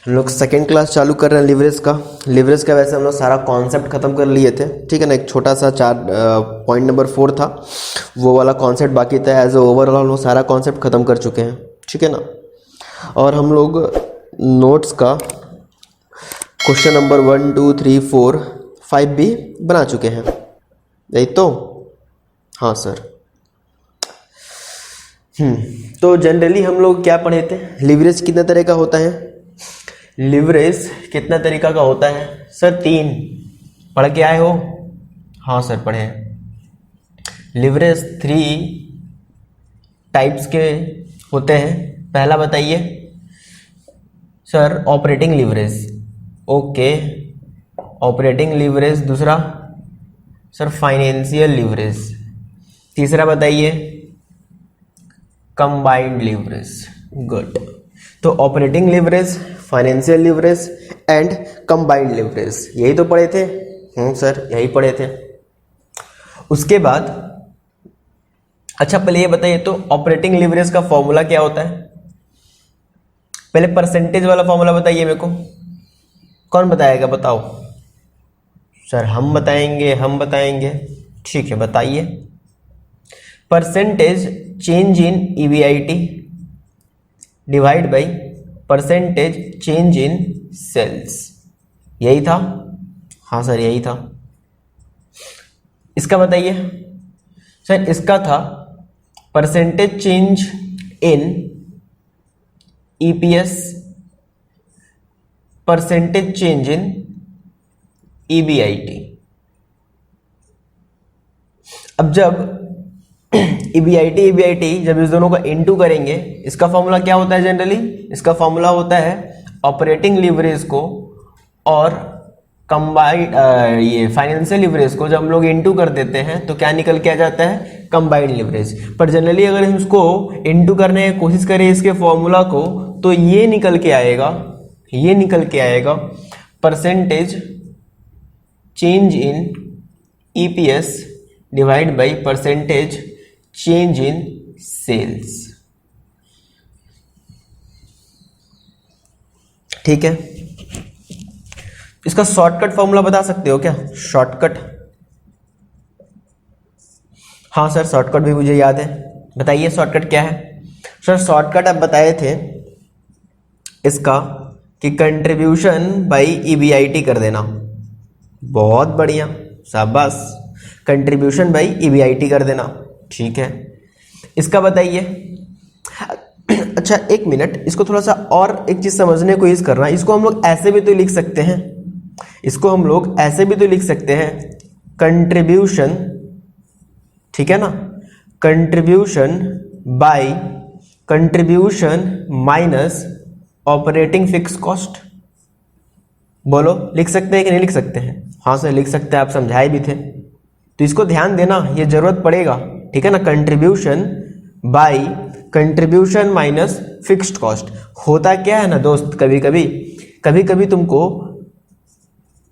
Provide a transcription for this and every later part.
हम लोग second class चालू कर रहे हैं लिवरेज का वैसे हम लोग सारा कॉन्सेप्ट ख़त्म कर लिए थे, ठीक है ना। एक छोटा सा पॉइंट नंबर 4 था, वो वाला कॉन्सेप्ट बाकी था। एज ए ओवरऑल हम लोग सारा कॉन्सेप्ट ख़त्म कर चुके हैं, ठीक है ना। और हम लोग नोट्स का क्वेश्चन नंबर 1 2 3 4 5 भी बना चुके हैं, यही तो। हाँ सर। तो जनरली हम लोग क्या पढ़े थे, लिवरेज कितने तरह का होता है। लिवरेज कितना तरीका का होता है सर, 3 पढ़ के आए हो। हाँ सर पढ़े हैं। लिवरेज 3 टाइप्स के होते हैं। पहला बताइए sir, operating leverage. Okay, operating leverage. दूसरा सर फाइनेंशियल लिवरेज। तीसरा बताइए कंबाइंड लिवरेज। गुड। तो operating leverage, financial leverage and combined leverage, यही तो पढ़े थे। सर यही पढ़े थे। उसके बाद अच्छा पहले ये बताइए तो ऑपरेटिंग लिवरेज का फॉर्मूला क्या होता है। पहले परसेंटेज वाला फॉर्मूला बताइए मेरे को, कौन बताएगा, बताओ सर। हम बताएंगे, ठीक है बताइए। Percentage change in EBIT divide by percentage change in sales, यही था। हाँ सर यही था। इसका बताइए सर। इसका था percentage change in EPS, percentage change in EBIT। अब जब EBIT जब इस दोनों का इनटू करेंगे, इसका फॉर्मूला क्या होता है जनरली, इसका फॉर्मूला होता है ऑपरेटिंग लिवरेज को और कंबाइंड ये फाइनेंशियल लिवरेज को जब हम लोग इनटू कर देते हैं तो क्या निकल के आ जाता है, कंबाइंड लिवरेज। पर जनरली अगर हम इसको इनटू करने की कोशिश करें इसके फॉर्मूला को, तो ये निकल के आएगा percentage change in EPS divide by percentage change in sales, ठीक है। इसका शॉर्टकट फॉर्मूला बता सकते हो क्या, शॉर्टकट। हाँ सर शॉर्टकट भी मुझे याद है, बताइए शॉर्टकट क्या है। सर शॉर्टकट आप बताए थे इसका कि कंट्रीब्यूशन बाई EBIT कर देना। बहुत बढ़िया, शाबाश। कंट्रीब्यूशन बाई EBIT कर देना, ठीक है। इसका बताइए। अच्छा एक मिनट, इसको थोड़ा सा और एक चीज समझने की कोशिश करना। इसको हम लोग ऐसे भी तो लिख सकते हैं, कंट्रीब्यूशन, ठीक है ना। Contribution minus operating fix cost. बोलो लिख सकते हैं कि नहीं लिख सकते हैं। हाँ सर लिख सकते हैं, आप समझाए भी थे। तो इसको ध्यान देना, ये जरूरत पड़ेगा, ठीक है ना। कंट्रीब्यूशन माइनस फिक्स्ड कॉस्ट होता क्या है ना दोस्त, कभी कभी तुमको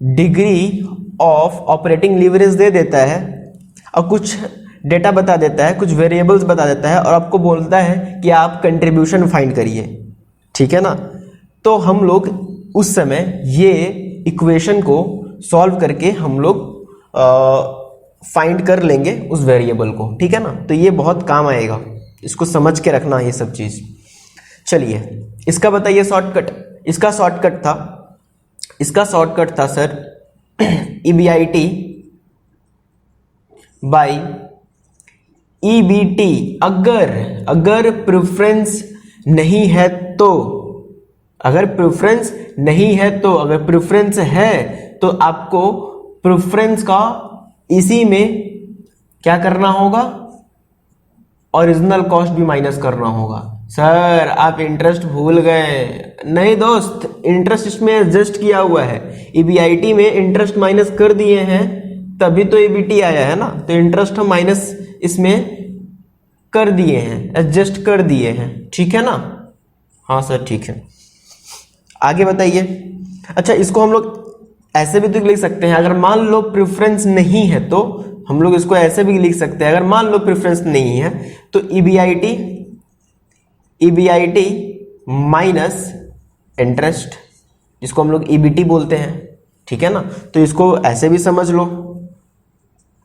डिग्री ऑफ ऑपरेटिंग लिवरेज दे देता है और कुछ डेटा बता देता है, कुछ वेरिएबल्स बता देता है और आपको बोलता है कि आप कंट्रीब्यूशन फाइंड करिए, ठीक है ना। तो हम लोग उस समय ये इक्वेशन को सॉल्व करके हम लोग फाइंड कर लेंगे उस वेरिएबल को, ठीक है ना। तो ये बहुत काम आएगा, इसको समझ के रखना ये सब चीज। चलिए इसका बताइए शॉर्टकट। इसका शॉर्टकट था सर EBIT बाई EBT। अगर प्रेफरेंस नहीं है तो, अगर प्रेफरेंस है तो आपको प्रेफरेंस का इसी में क्या करना होगा, ओरिजिनल कॉस्ट भी माइनस करना होगा। सर आप इंटरेस्ट भूल गए। नहीं दोस्त, इंटरेस्ट इसमें एडजस्ट किया हुआ है। EBIT में इंटरेस्ट माइनस कर दिए हैं तभी तो EBT आया है ना। तो इंटरेस्ट हम माइनस इसमें कर दिए हैं, एडजस्ट कर दिए हैं, ठीक है ना। हाँ सर ठीक है, आगे बताइए। अच्छा इसको हम लोग ऐसे भी तो लिख सकते हैं, अगर मान लो प्रेफरेंस नहीं है तो हम लोग इसको ऐसे भी लिख सकते हैं। अगर मान लो प्रेफरेंस नहीं है तो EBIT माइनस इंटरेस्ट, जिसको हम लोग ईबीटी बोलते हैं, ठीक है ना। तो इसको ऐसे भी समझ लो,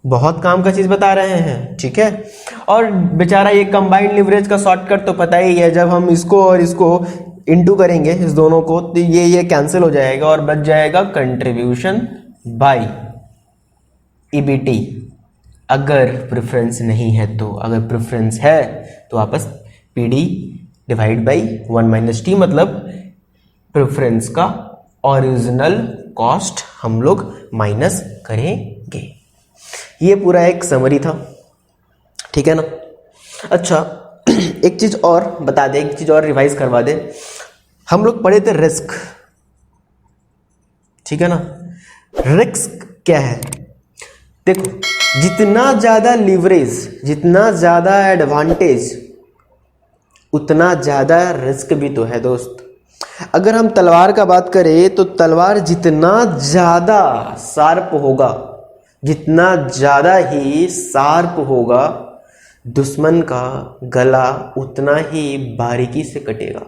बहुत काम का चीज बता रहे हैं, ठीक है। और बेचारा ये कंबाइंड लिवरेज का शॉर्टकट तो पता ही है, जब हम इसको और इसको इंटू करेंगे इस दोनों को तो ये कैंसिल हो जाएगा और बच जाएगा कंट्रीब्यूशन बाय ईबीटी। अगर प्रेफरेंस नहीं है तो, अगर प्रेफरेंस है तो वापस PD divide by 1 minus T, मतलब प्रेफरेंस का ओरिजिनल कॉस्ट हम लोग माइनस करेंगे। ये पूरा एक समरी था, ठीक है ना। अच्छा एक चीज और बता दे, एक चीज और रिवाइज करवा दे। हम लोग पढ़े थे रिस्क, ठीक है ना। रिस्क क्या है? देखो, जितना ज्यादा लीवरेज, जितना ज्यादा एडवांटेज, उतना ज्यादा रिस्क भी तो है दोस्त। अगर हम तलवार का बात करें तो तलवार जितना ज्यादा शार्प होगा, जितना ज्यादा ही शार्प होगा, दुश्मन का गला उतना ही बारीकी से कटेगा।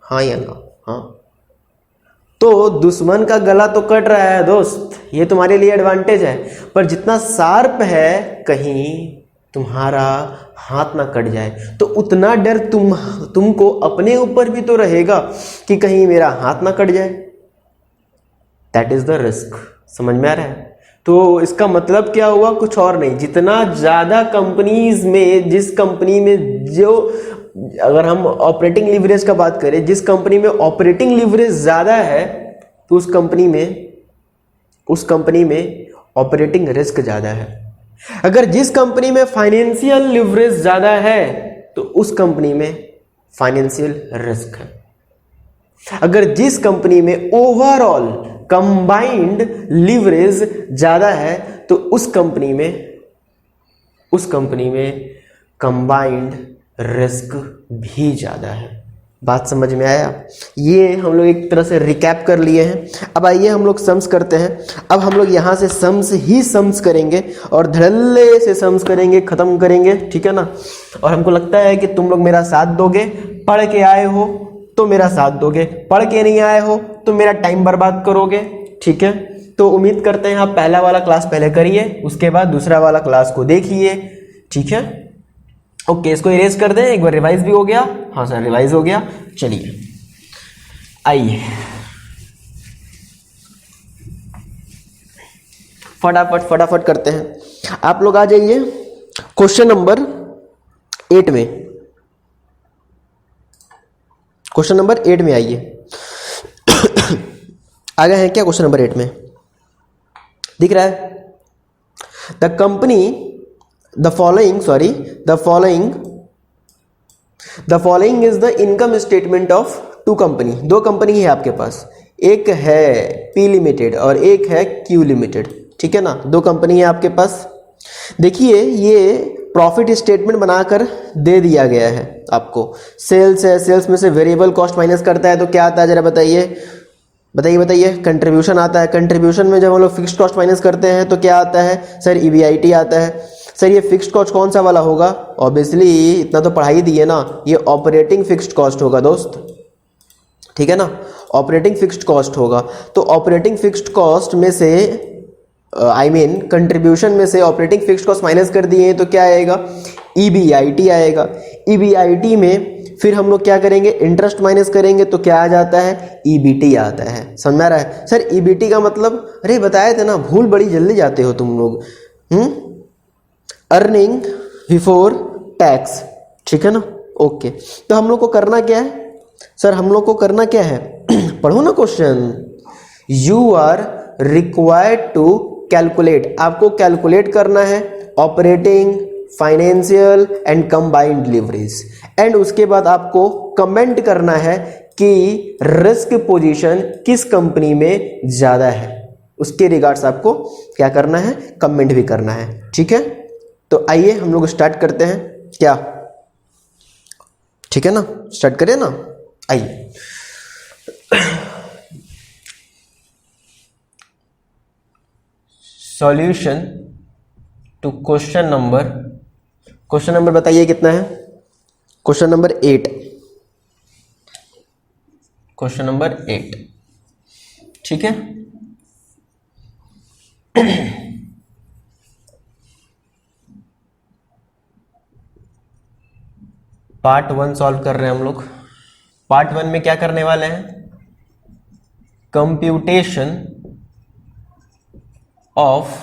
हाँ या ना? हाँ। तो दुश्मन का गला तो कट रहा है दोस्त, ये तुम्हारे लिए एडवांटेज है, पर जितना शार्प है कहीं तुम्हारा हाथ ना कट जाए, तो उतना डर तुमको अपने ऊपर भी तो रहेगा कि कहीं मेरा हाथ ना कट जाए। That is the risk. समझ में आ रहा है? तो इसका मतलब क्या हुआ? कुछ और नहीं, जितना ज्यादा कंपनीज में, जिस कंपनी में जो, अगर हम ऑपरेटिंग लीवरेज का बात करें, जिस कंपनी में ऑपरेटिंग लीवरेज ज्यादा है तो उस कंपनी में ऑपरेटिंग रिस्क ज्यादा है। अगर जिस कंपनी में फाइनेंशियल लीवरेज ज्यादा है तो उस कंपनी में फाइनेंशियल रिस्क है। अगर जिस कंपनी में ओवरऑल कंबाइंड लीवरेज ज्यादा है तो उस कंपनी में कंबाइंड रिस्क भी ज्यादा है। बात समझ में आया? ये हम लोग एक तरह से रिकैप कर लिए हैं। अब आइए हम लोग सम्स करते हैं। अब हम लोग यहाँ से सम्स करेंगे और धड़ल्ले से सम्स करेंगे, खत्म करेंगे, ठीक है ना। और हमको लगता है कि तुम लोग मेरा साथ दोगे, पढ़ के आए हो तो मेरा साथ दोगे, पढ़ के नहीं आए हो तो मेरा टाइम बर्बाद करोगे, ठीक है। तो उम्मीद करते हैं आप पहला वाला क्लास पहले करिए, उसके बाद दूसरा वाला क्लास को देखिए, ठीक है। ओके, इसको इरेज कर दें, एक बार रिवाइज भी हो गया। हाँ सर, रिवाइज हो गया। चलिए आइए फटाफट करते हैं। आप लोग आ जाइए क्वेश्चन नंबर 8 में, क्वेश्चन नंबर 8 में आइए। आ गए हैं क्या क्वेश्चन नंबर 8 में? दिख रहा है? The company The following is the income statement of two company। दो कंपनी है आपके पास, एक है P लिमिटेड और एक है Q लिमिटेड, ठीक है ना। दो कंपनी है आपके पास। देखिए ये प्रॉफिट स्टेटमेंट बनाकर दे दिया गया है आपको। सेल्स है, सेल्स में से वेरिएबल कॉस्ट माइनस करता है तो क्या आता है जरा बताइए। कंट्रीब्यूशन आता है। कंट्रीब्यूशन में जब हम लोग फिक्स्ड कॉस्ट माइनस करते हैं तो क्या आता है सर? EBIT आता है। सर ये फिक्स्ड कॉस्ट कौन सा वाला होगा? ऑब्वियसली इतना तो पढ़ाई दी है ना, ये ऑपरेटिंग फिक्स्ड कॉस्ट होगा दोस्त, ठीक है ना। ऑपरेटिंग फिक्स्ड कॉस्ट होगा। तो ऑपरेटिंग फिक्स्ड कॉस्ट में से कंट्रीब्यूशन में से ऑपरेटिंग फिक्स्ड कॉस्ट माइनस कर दिए तो क्या आएगा? EBIT आएगा। EBIT में फिर हम लोग क्या करेंगे? इंटरेस्ट माइनस करेंगे तो क्या आ जाता है? EBT आता है। समझ में आ रहा है? सर EBT का मतलब, अरे बताए थे ना, भूल बड़ी जल्दी जाते हो तुम लोग। अर्निंग बिफोर टैक्स, ठीक है ना। ओके, तो हम लोग को करना क्या है सर? हम लोग को करना क्या है? पढ़ो ना question. You are required to calculate, आपको कैलकुलेट करना है operating, financial and combined leverage, and उसके बाद आपको कमेंट करना है कि रिस्क पोजीशन किस कंपनी में ज्यादा है। उसके रिगार्ड्स आपको क्या करना है? कमेंट भी करना है, ठीक है। तो आइए हम लोग स्टार्ट करते हैं, क्या ठीक है ना? स्टार्ट करें ना, आइए। सॉल्यूशन टू क्वेश्चन नंबर बताइए कितना है? Question number 8। क्वेश्चन नंबर 8 ठीक है। पार्ट 1 सॉल्व कर रहे हैं हम लोग। पार्ट 1 में क्या करने वाले हैं, computation of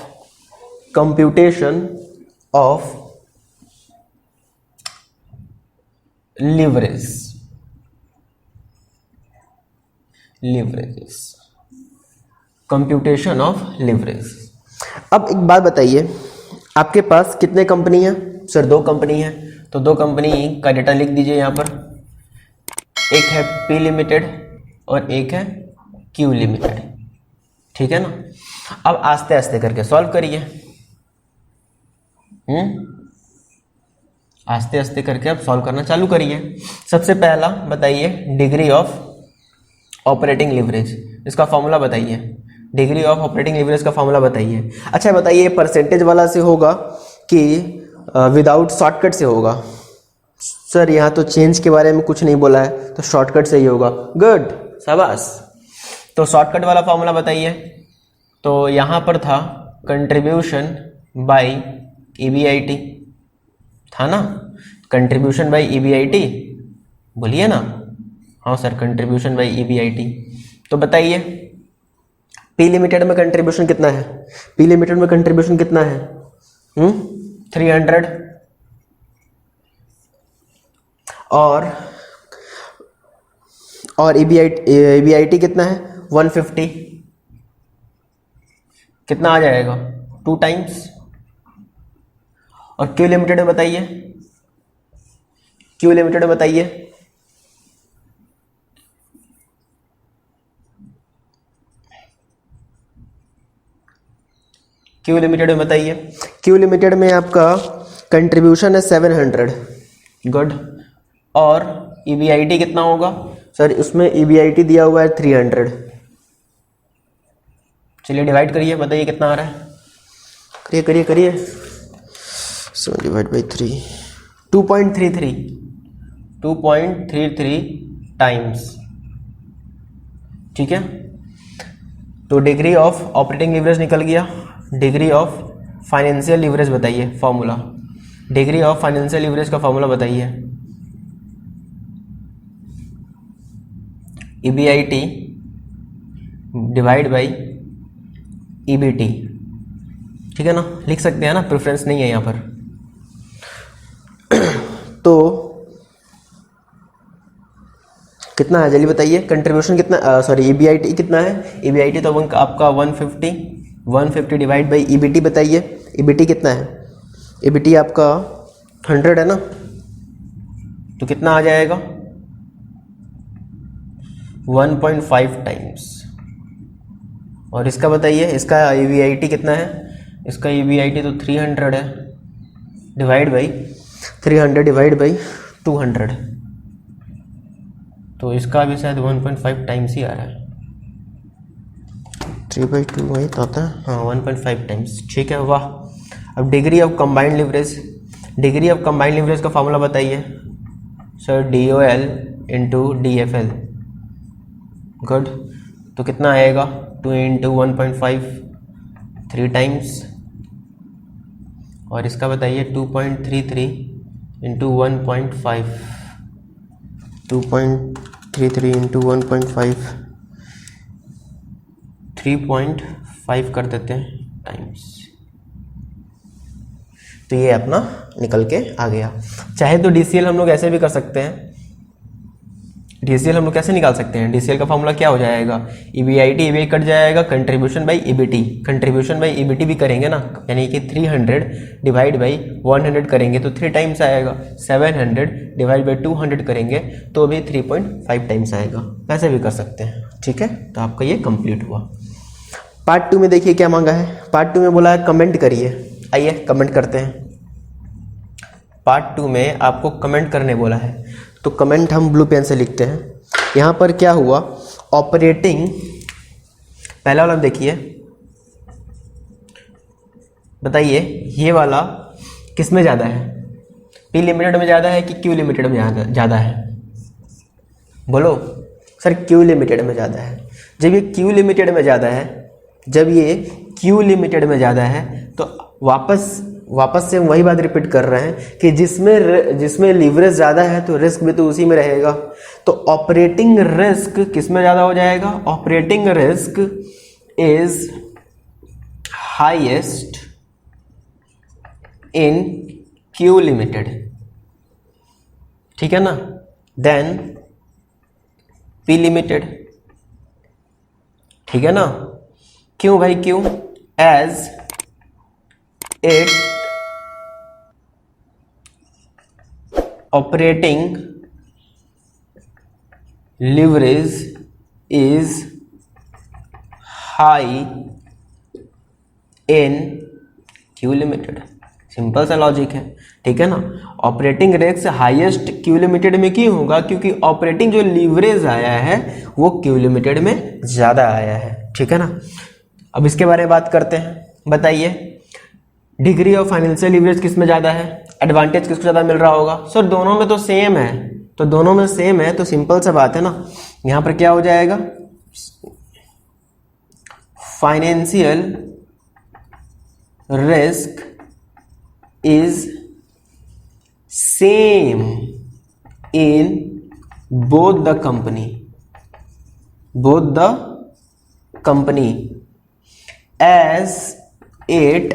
leverages, computation of leverage. अब एक बात बताइए, आपके पास कितने कंपनी है? सर 2 कंपनी है, तो 2 कंपनी का डेटा लिख दीजिए यहाँ पर। एक है पी लिमिटेड और एक है क्यू लिमिटेड, ठीक है ना। अब आस्ते आस्ते करके सॉल्व करिए। आस्ते आस्ते करके अब सॉल्व करना चालू करिए। सबसे पहला बताइए डिग्री ऑफ ऑपरेटिंग लीवरेज, इसका फॉर्मूला बताइए। डिग्री ऑफ ऑपरेटिंग लीवरेज का फॉर्मूला बताइए। अच्छा बताइए, परसेंटेज वाला से होगा कि विदाउट शॉर्टकट से होगा? सर यहाँ तो चेंज के बारे में कुछ नहीं बोला है, तो शॉर्टकट से ही होगा। गुड, शाबाश। तो शॉर्टकट वाला फॉर्मूला बताइए। तो यहाँ पर था कंट्रीब्यूशन बाय EBIT, था ना? कंट्रीब्यूशन बाय EBIT, बोलिए ना। हाँ सर, कंट्रीब्यूशन बाय EBIT। तो बताइए पी लिमिटेड में कंट्रीब्यूशन कितना है? पी लिमिटेड में कंट्रीब्यूशन कितना है? 300। और EBIT कितना है? 150। कितना आ जाएगा? 2 टाइम्स। और क्यू लिमिटेड में बताइए, क्यू लिमिटेड में बताइए। क्यू लिमिटेड में बताइए। क्यू लिमिटेड में आपका कंट्रीब्यूशन है 700। गुड। और EBIT कितना होगा? सर उसमें EBIT दिया हुआ है 300। चलिए डिवाइड करिए, बताइए कितना आ रहा है। करिए 7 डिवाइड बाई 3, 2.33 टाइम्स, ठीक है। तो डिग्री ऑफ ऑपरेटिंग लीवरेज निकल गया। डिग्री ऑफ फाइनेंशियल लीवरेज बताइए, formula. Degree of financial leverage का फॉर्मूला बताइए। EBIT डिवाइड बाई EBT, ठीक है ना। लिख सकते हैं ना, प्रेफरेंस नहीं है यहाँ पर। तो कितना है जल्दी बताइए। कंट्रीब्यूशन कितना, सॉरी EBIT कितना है? EBIT तो आपका 150 डिवाइड बाई EBT बताइए। EBT कितना है? EBT आपका 100 है ना, तो कितना आ जाएगा? 1.5 टाइम्स। और इसका बताइए, इसका EBIT कितना है? इसका EBIT तो 300 है, डिवाइड बाई 300 डिवाइड बाई 200, तो इसका भी शायद 1.5 टाइम्स ही आ रहा है। 3/2 वही तो आता है, हाँ 1.5 टाइम्स, ठीक है। वाह। अब degree of combined leverage, degree of combined leverage का फॉर्मूला बताइए। Sir DOL into DFL। Good. तो कितना आएगा? 2 इंटू 1.5, 3 टाइम्स। और इसका बताइए 2.33 इंटू 1.5, 2.33 इंटू 1.5, 3.5 कर देते हैं टाइम्स। तो ये अपना निकल के आ गया। चाहे तो DCL हम लोग ऐसे भी कर सकते हैं। DCL हम लोग कैसे निकाल सकते हैं? DCL का फॉर्मूला क्या हो जाएगा? EBIT कट जाएगा, contribution by EBT, contribution by EBT भी करेंगे ना, यानी कि 300 डिवाइड बाई 100 करेंगे तो 3 टाइम्स आएगा। 700 डिवाइड बाई 200 करेंगे तो भी 3.5 टाइम्स आएगा। वैसे भी कर सकते हैं, ठीक है। तो आपका ये कंप्लीट हुआ। पार्ट 2 में देखिए क्या मांगा है। पार्ट 2 में बोला है कमेंट करिए। आइए कमेंट करते हैं। पार्ट 2 में आपको कमेंट करने बोला है, तो कमेंट हम ब्लू पेन से लिखते हैं। यहाँ पर क्या हुआ, ऑपरेटिंग, पहला वाला देखिए, बताइए ये वाला किस में ज़्यादा है? पी लिमिटेड में ज़्यादा है कि क्यू लिमिटेड में ज़्यादा है? बोलो। सर क्यू लिमिटेड में ज़्यादा है। जब ये क्यू लिमिटेड में ज़्यादा है, जब ये क्यू लिमिटेड में ज़्यादा है तो वापस से हम वही बात रिपीट कर रहे हैं कि जिसमें लीवरेज ज़्यादा है तो रिस्क भी तो उसी में रहेगा। तो ऑपरेटिंग रिस्क किस में ज़्यादा हो जाएगा? Operating risk is highest in Q limited, ठीक है ना, देन पी लिमिटेड, ठीक है ना। क्यों भाई? क्यों? As it operating leverage is high in Q limited. Simple सा लॉजिक है, ठीक है ना। Operating risk highest Q limited में क्यों होगा? क्योंकि ऑपरेटिंग जो लीवरेज आया है वो क्यू लिमिटेड में ज्यादा आया है, ठीक है ना। अब इसके बारे में बात करते हैं। बताइए डिग्री ऑफ फाइनेंशियल लीवरेज किस में ज्यादा है? एडवांटेज किसको ज्यादा मिल रहा होगा? सर दोनों में तो सेम है, तो दोनों में सेम है तो सिंपल सा बात है ना। यहां पर क्या हो जाएगा? Financial risk is same in both the company as it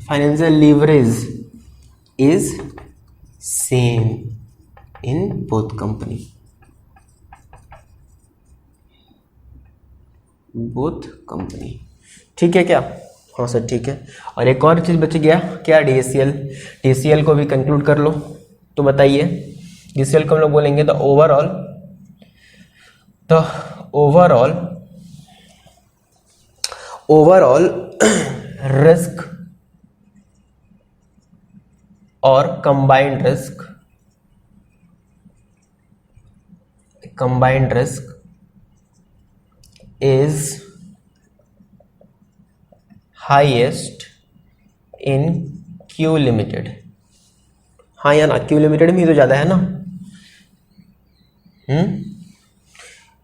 financial leverage is same in both company, ठीक है क्या? हाँ सर ठीक है। और एक और चीज बच गया क्या? डीसीएल को भी कंक्लूड कर लो। तो बताइए डीसीएल को हम लोग बोलेंगे द ओवरऑल रिस्क और combined risk is highest in Q limited. हाँ या ना, Q लिमिटेड में ही तो ज्यादा है ना।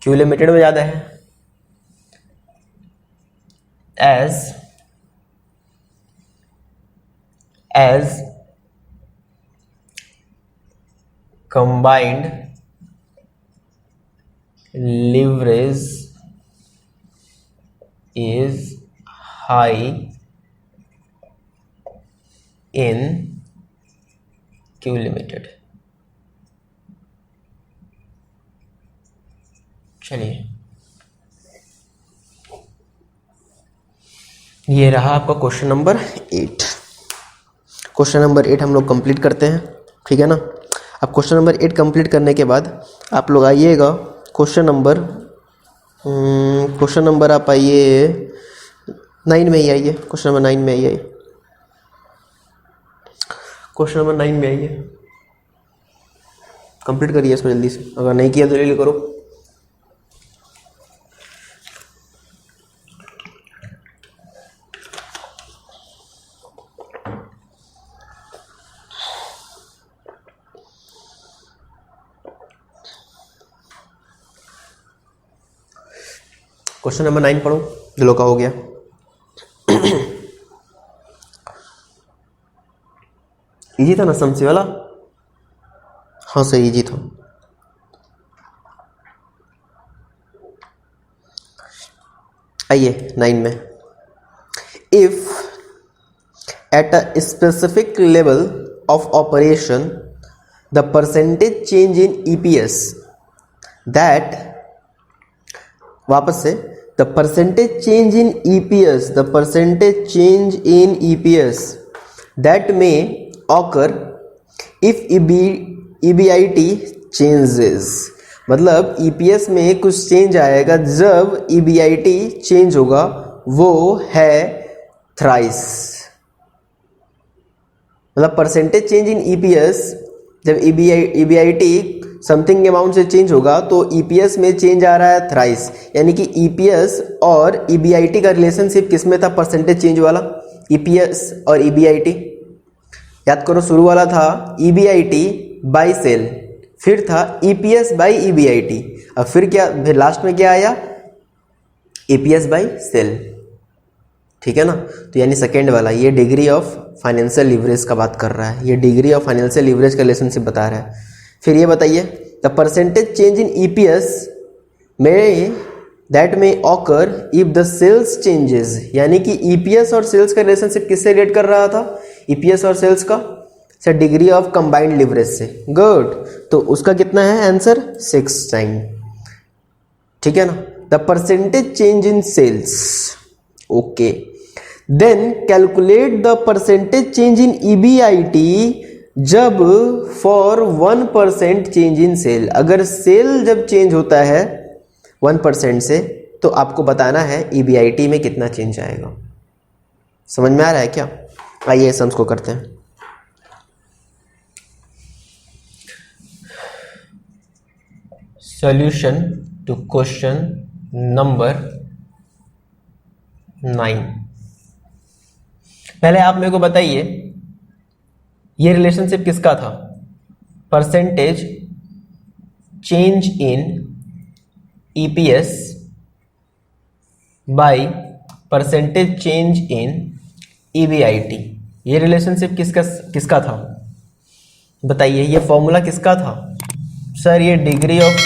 Q लिमिटेड में ज्यादा है। as combined leverage is high in Q limited. चलिए ये रहा आपका क्वेश्चन नंबर 8। क्वेश्चन नंबर 8 हम लोग कंप्लीट करते हैं, ठीक है ना। अब क्वेश्चन नंबर 8 कंप्लीट करने के बाद आप लोग आइएगा क्वेश्चन नंबर आप आइए 9 में ही आइए। क्वेश्चन नंबर 9 में आइए। क्वेश्चन नंबर 9 में आइए, कंप्लीट करिए इसको जल्दी से। अगर नहीं किया तो जल्दी करो। क्वेश्चन नंबर 9 पढ़ो, दिलों का हो गया। इजी था ना समझे वाला? हाँ सर इजी था। आइए 9 में। If at a specific level of operation the percentage change in EPS that, वापस से, the percentage change in EPS that may occur if EBIT changes। मतलब EPS में कुछ चेंज आएगा जब EBIT चेंज होगा, वो है थ्राइस। मतलब परसेंटेज चेंज इन EPS जब EBIT समथिंग अमाउंट से चेंज होगा तो ईपीएस में चेंज आ रहा है थ्राइस। यानी कि ईपीएस और ईबीआईटी का रिलेशनशिप किस में था? परसेंटेज चेंज वाला, ईपीएस और ईबीआईटी। याद करो, शुरू वाला था EBIT बाई सेल, फिर था EPS बाई EBIT, अब फिर क्या, फिर लास्ट में क्या आया, EPS बाई सेल। ठीक है ना, तो यानी सेकेंड वाला ये डिग्री ऑफ फाइनेंशियल लीवरेज का बात कर रहा है, ये डिग्री ऑफ फाइनेंशियल लीवरेज का रिलेशनशिप बता रहा है। फिर ये बताइए the percentage change in EPS में दैट में occur if the sales changes, यानी कि EPS और सेल्स का रिलेशनशिप किससे रिलेट कर रहा था, EPS और सेल्स का sir degree of combined leverage से। गुड, तो उसका कितना है आंसर, 6 टाइम। ठीक है ना, the percentage change in sales, okay. Then calculate the percentage change in EBIT जब फॉर 1% चेंज इन सेल, अगर सेल जब चेंज होता है 1% से तो आपको बताना है EBIT में कितना चेंज आएगा। समझ में आ रहा है क्या? आइए सम्स को करते हैं। Solution to question number 9। पहले आप मेरे को बताइए ये रिलेशनशिप किसका था, percentage change in EPS by percentage change in EBIT, ये रिलेशनशिप किसका था बताइए, ये फॉर्मूला किसका था सर, ये डिग्री ऑफ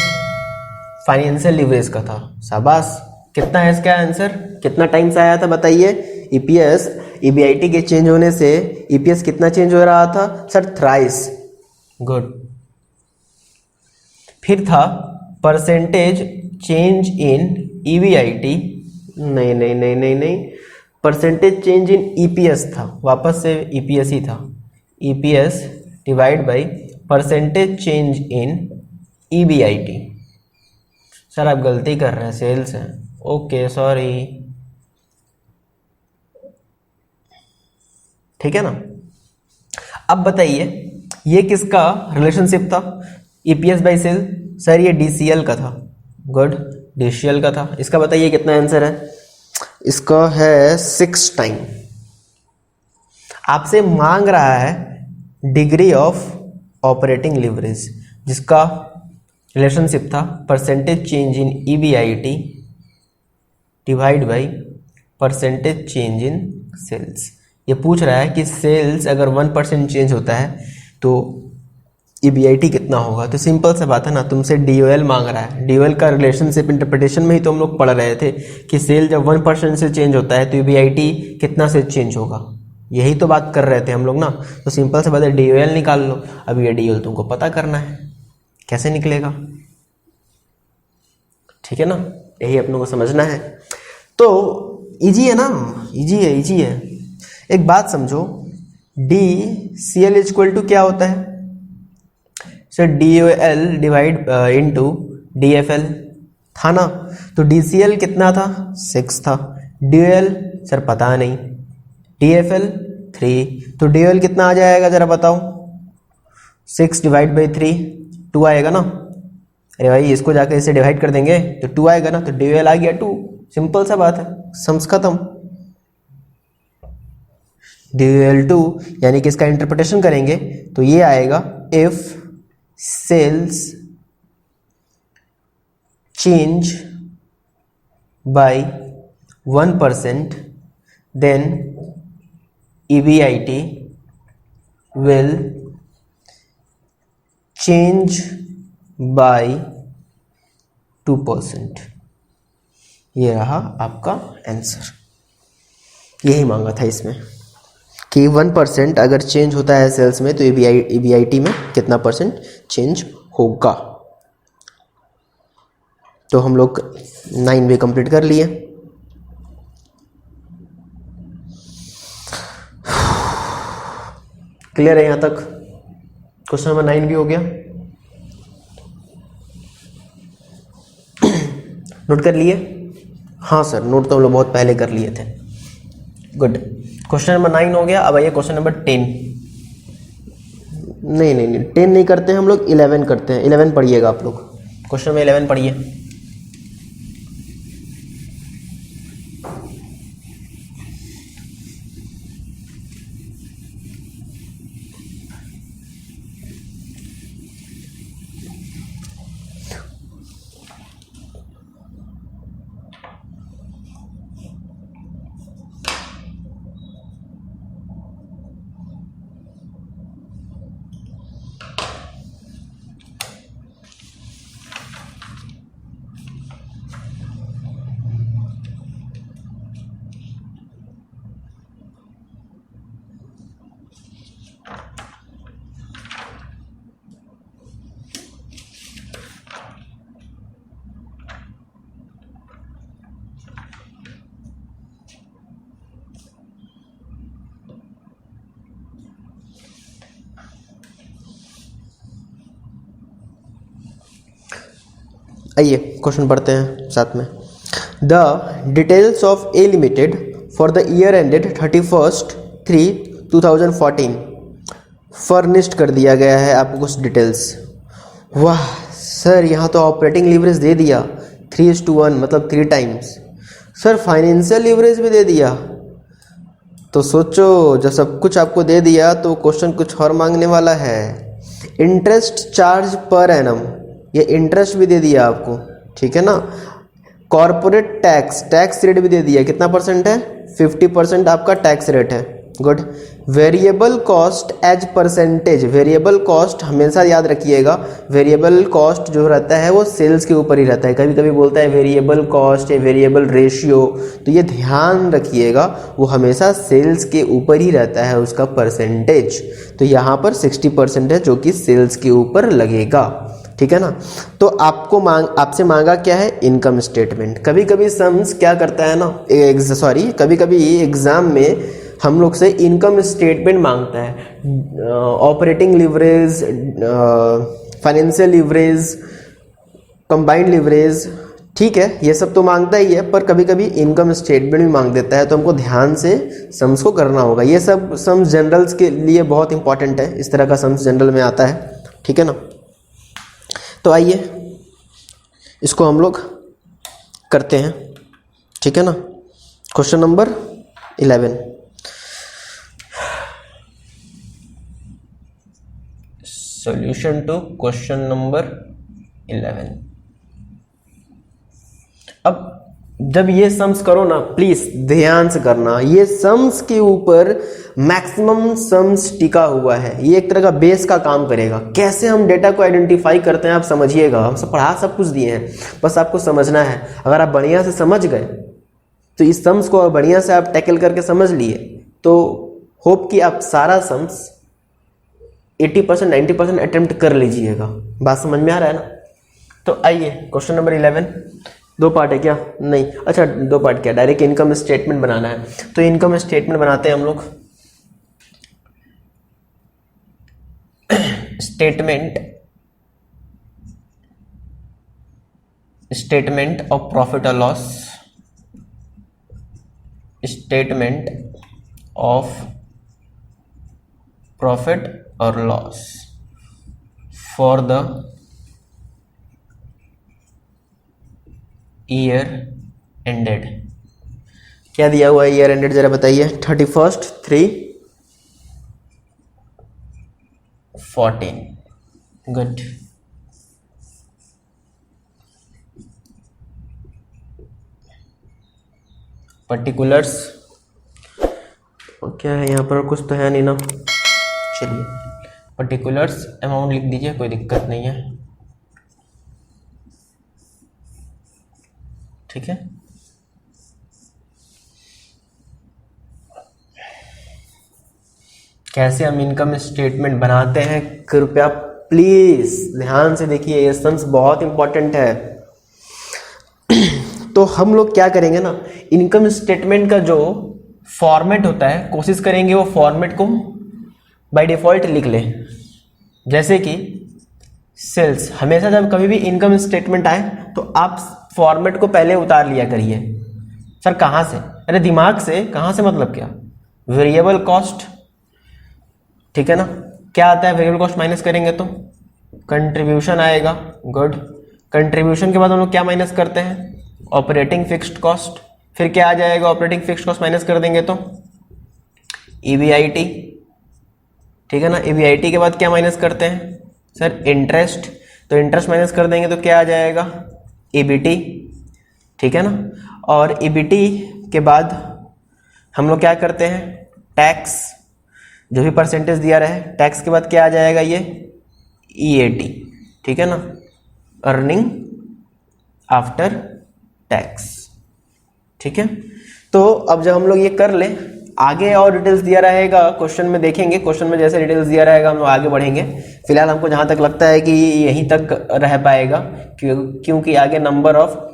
फाइनेंशियल लीवरेज का था। शाबाश, कितना है इसका आंसर, कितना टाइम्स आया था बताइए, EPS EBIT के चेंज होने से EPS कितना चेंज हो रहा था सर, थ्राइस। गुड। फिर था परसेंटेज चेंज इन EBIT, नहीं नहीं नहीं नहीं नहीं, परसेंटेज चेंज इन EPS था, वापस से EPS ही था, EPS divide by percentage change in EBIT। Sir आप गलती कर रहे हैं, सेल्स है, ओके सॉरी। ठीक है ना, अब बताइए ये किसका रिलेशनशिप था, EPS बाई सेल, सर ये DCL का था। गुड, DCL का था। इसका बताइए कितना आंसर है, इसका है 6 टाइम। आपसे मांग रहा है डिग्री ऑफ ऑपरेटिंग लीवरेज, जिसका रिलेशनशिप था percentage change in EBIT divide by percentage change in sales. ये पूछ रहा है कि सेल्स अगर 1% चेंज होता है तो EBIT कितना होगा। तो सिंपल सा बात है ना, तुमसे DOL मांग रहा है, DOL का रिलेशनशिप इंटरप्रिटेशन में ही तो हम लोग पढ़ रहे थे कि सेल जब 1% से चेंज होता है तो EBIT कितना से चेंज होगा, यही तो बात कर रहे थे हम लोग ना। तो सिंपल सा बात है, DOL निकाल लो। अब ये DOL तुमको पता करना है, कैसे निकलेगा, ठीक है ना, यही अपनों को समझना है। तो इजी है ना, इजी है। एक बात समझो, DCL इक्वल टू क्या होता है sir, DOL divide into DFL था ना। तो DCL कितना था, 6 था, DOL सर पता नहीं, DFL 3, तो DOL कितना आ जाएगा जरा बताओ, 6 डिवाइड बाई 3 2 आएगा ना। अरे भाई इसको जाकर इसे डिवाइड कर देंगे तो 2 आएगा ना, तो DOL आ गया 2, सिंपल सा बात है, सम्स खत्म। DOL 2 यानी कि इसका इंटरप्रिटेशन करेंगे तो ये आएगा, if sales change by 1% then EBIT will change by 2%। ये रहा आपका आंसर, यही मांगा था इसमें कि 1% अगर चेंज होता है सेल्स में तो EBIT में कितना परसेंट चेंज होगा। तो हम लोग 9 भी कंप्लीट कर लिए। क्लियर है यहाँ तक, क्वेश्चन नंबर 9 भी हो गया। नोट कर लिए? हाँ सर, नोट तो हम लोग बहुत पहले कर लिए थे। गुड, क्वेश्चन नंबर 9 हो गया। अब आइए क्वेश्चन नंबर 10। नहीं 10 नहीं करते हैं हम लोग, 11 करते हैं। 11 पढ़िएगा आप लोग, क्वेश्चन नंबर 11 पढ़िए। आइए क्वेश्चन पढ़ते हैं साथ में। The details of A limited for the year ended 31/3/2014 furnished कर दिया गया है आपको कुछ डिटेल्स। वाह सर, यहाँ तो ऑपरेटिंग लीवरेज दे दिया 3:1 मतलब 3 टाइम्स। सर फाइनेंशियल लीवरेज भी दे दिया। तो सोचो, जब सब कुछ आपको दे दिया तो क्वेश्चन कुछ और मांगने वाला है। इंटरेस्ट चार्ज पर एनम, ये इंटरेस्ट भी दे दिया आपको, ठीक है ना। कॉर्पोरेट टैक्स रेट भी दे दिया, कितना परसेंट है? 50% आपका टैक्स रेट है। Good. Variable cost as percentage, variable cost हमेशा याद रखिएगा, वेरिएबल कॉस्ट जो रहता है वो सेल्स के ऊपर ही रहता है। कभी कभी बोलता है वेरिएबल कॉस्ट या वेरिएबल रेशियो, तो ये ध्यान रखिएगा, वो हमेशा सेल्स के ऊपर ही रहता है उसका परसेंटेज। तो यहाँ पर 60% है जो कि सेल्स के ऊपर लगेगा, ठीक है ना। तो आपसे मांगा क्या है? Income statement. कभी कभी सम्स क्या करता है ना, कभी कभी एग्जाम में हम लोग से इनकम स्टेटमेंट मांगता है। Operating leverage, financial leverage, combined leverage, ठीक है, ये सब तो मांगता ही है, पर कभी कभी इनकम स्टेटमेंट भी मांग देता है, तो हमको ध्यान से सम्स को करना होगा। ये सब सम्स जनरल्स के लिए बहुत इंपॉर्टेंट है, इस तरह का सम्स जनरल में आता है, ठीक है ना। तो आइए इसको हम लोग करते हैं, ठीक है ना। Question number 11, solution to question number 11। अब जब ये सम्स करो ना, प्लीज ध्यान से करना, ये सम्स के ऊपर मैक्सिमम सम्स टिका हुआ है। ये एक तरह का बेस का काम करेगा। कैसे हम डेटा को आइडेंटिफाई करते हैं आप समझिएगा, हम सब पढ़ा सब कुछ दिए हैं, बस आपको समझना है। अगर आप बढ़िया से समझ गए तो इस सम्स को बढ़िया से आप टैकल करके समझ लिए, तो होप कि आप सारा सम्स 80% 90% अटेम्प्ट कर लीजिएगा। बात समझ में आ रहा है ना। तो आइए क्वेश्चन नंबर 11, 2 पार्ट है क्या? नहीं, अच्छा 2 पार्ट क्या, डायरेक्ट इनकम स्टेटमेंट बनाना है। तो इनकम स्टेटमेंट बनाते हैं हम लोग। स्टेटमेंट ऑफ प्रॉफिट और लॉस, स्टेटमेंट ऑफ प्रॉफिट और loss for the year ended. क्या दिया हुआ है ईयर एंडेड, जरा बताइए? 31/3/14। गुड। पर्टिकुलर्स क्या है यहाँ पर? कुछ तो है नहीं ना, चलिए पर्टिकुलर्स अमाउंट लिख दीजिए, कोई दिक्कत नहीं है, ठीक है। कैसे हम इनकम स्टेटमेंट बनाते हैं, कृपया प्लीज ध्यान से देखिए, ये सम्स बहुत इंपॉर्टेंट है। तो हम लोग क्या करेंगे ना, इनकम स्टेटमेंट का जो फॉर्मेट होता है, कोशिश करेंगे वो फॉर्मेट को बाय डिफॉल्ट लिख लें। जैसे कि सेल्स, हमेशा जब कभी भी इनकम स्टेटमेंट आए तो आप फॉर्मेट को पहले उतार लिया करिए। सर कहाँ से? अरे दिमाग से। कहाँ से मतलब क्या? वेरिएबल कॉस्ट, ठीक है ना। क्या आता है वेरिएबल कॉस्ट माइनस करेंगे तो कंट्रीब्यूशन आएगा। गुड। कंट्रीब्यूशन के बाद हम लोग क्या माइनस करते हैं? Operating fixed cost. फिर क्या आ जाएगा? ऑपरेटिंग फिक्स्ड कॉस्ट माइनस कर देंगे तो EBIT, ठीक है ना। EBIT के बाद क्या माइनस करते हैं? Sir interest. तो इंटरेस्ट माइनस कर देंगे तो क्या आ जाएगा? EBT, ठीक है ना। और EBT के बाद हम लोग क्या करते हैं? टैक्स, जो भी परसेंटेज दिया रहे। टैक्स के बाद क्या आ जाएगा? ये EAT, ठीक है ना, अर्निंग आफ्टर टैक्स, ठीक है। तो अब जब हम लोग ये कर ले, आगे और डिटेल्स दिया रहेगा क्वेश्चन में, देखेंगे क्वेश्चन में जैसे डिटेल्स दिया रहेगा हम लोग आगे बढ़ेंगे। फिलहाल हमको जहाँ तक लगता है कि यहीं तक रह पाएगा, क्योंकि आगे नंबर ऑफ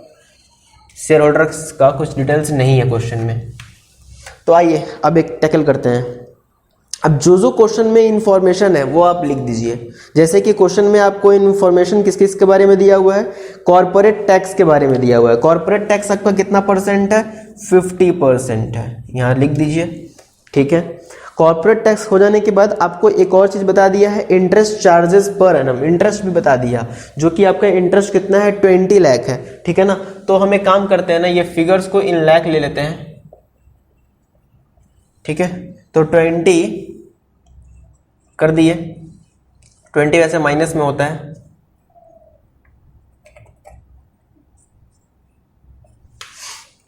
शेयर होल्डर्स का कुछ डिटेल्स नहीं है क्वेश्चन में। तो आइए अब एक टैकल करते हैं। अब जो क्वेश्चन में इंफॉर्मेशन है वो आप लिख दीजिए। जैसे कि क्वेश्चन में आपको इंफॉर्मेशन किस किस के बारे में दिया हुआ है, कॉर्पोरेट टैक्स के बारे में दिया हुआ है। कॉर्पोरेट टैक्स आपका कितना परसेंट है, 50% है, यहाँ लिख दीजिए। ठीक है, कॉर्पोरेट टैक्स हो जाने के बाद आपको एक और चीज बता दिया है, interest charges per annum, interest भी बता दिया, जो कि आपका इंटरेस्ट कितना है, 20 लाख है। ठीक है ना, तो हम एक काम करते हैं ना, ये फिगर्स को इन लाख ले लेते हैं। ठीक है, तो 20 कर दिए, 20 वैसे माइनस में होता है,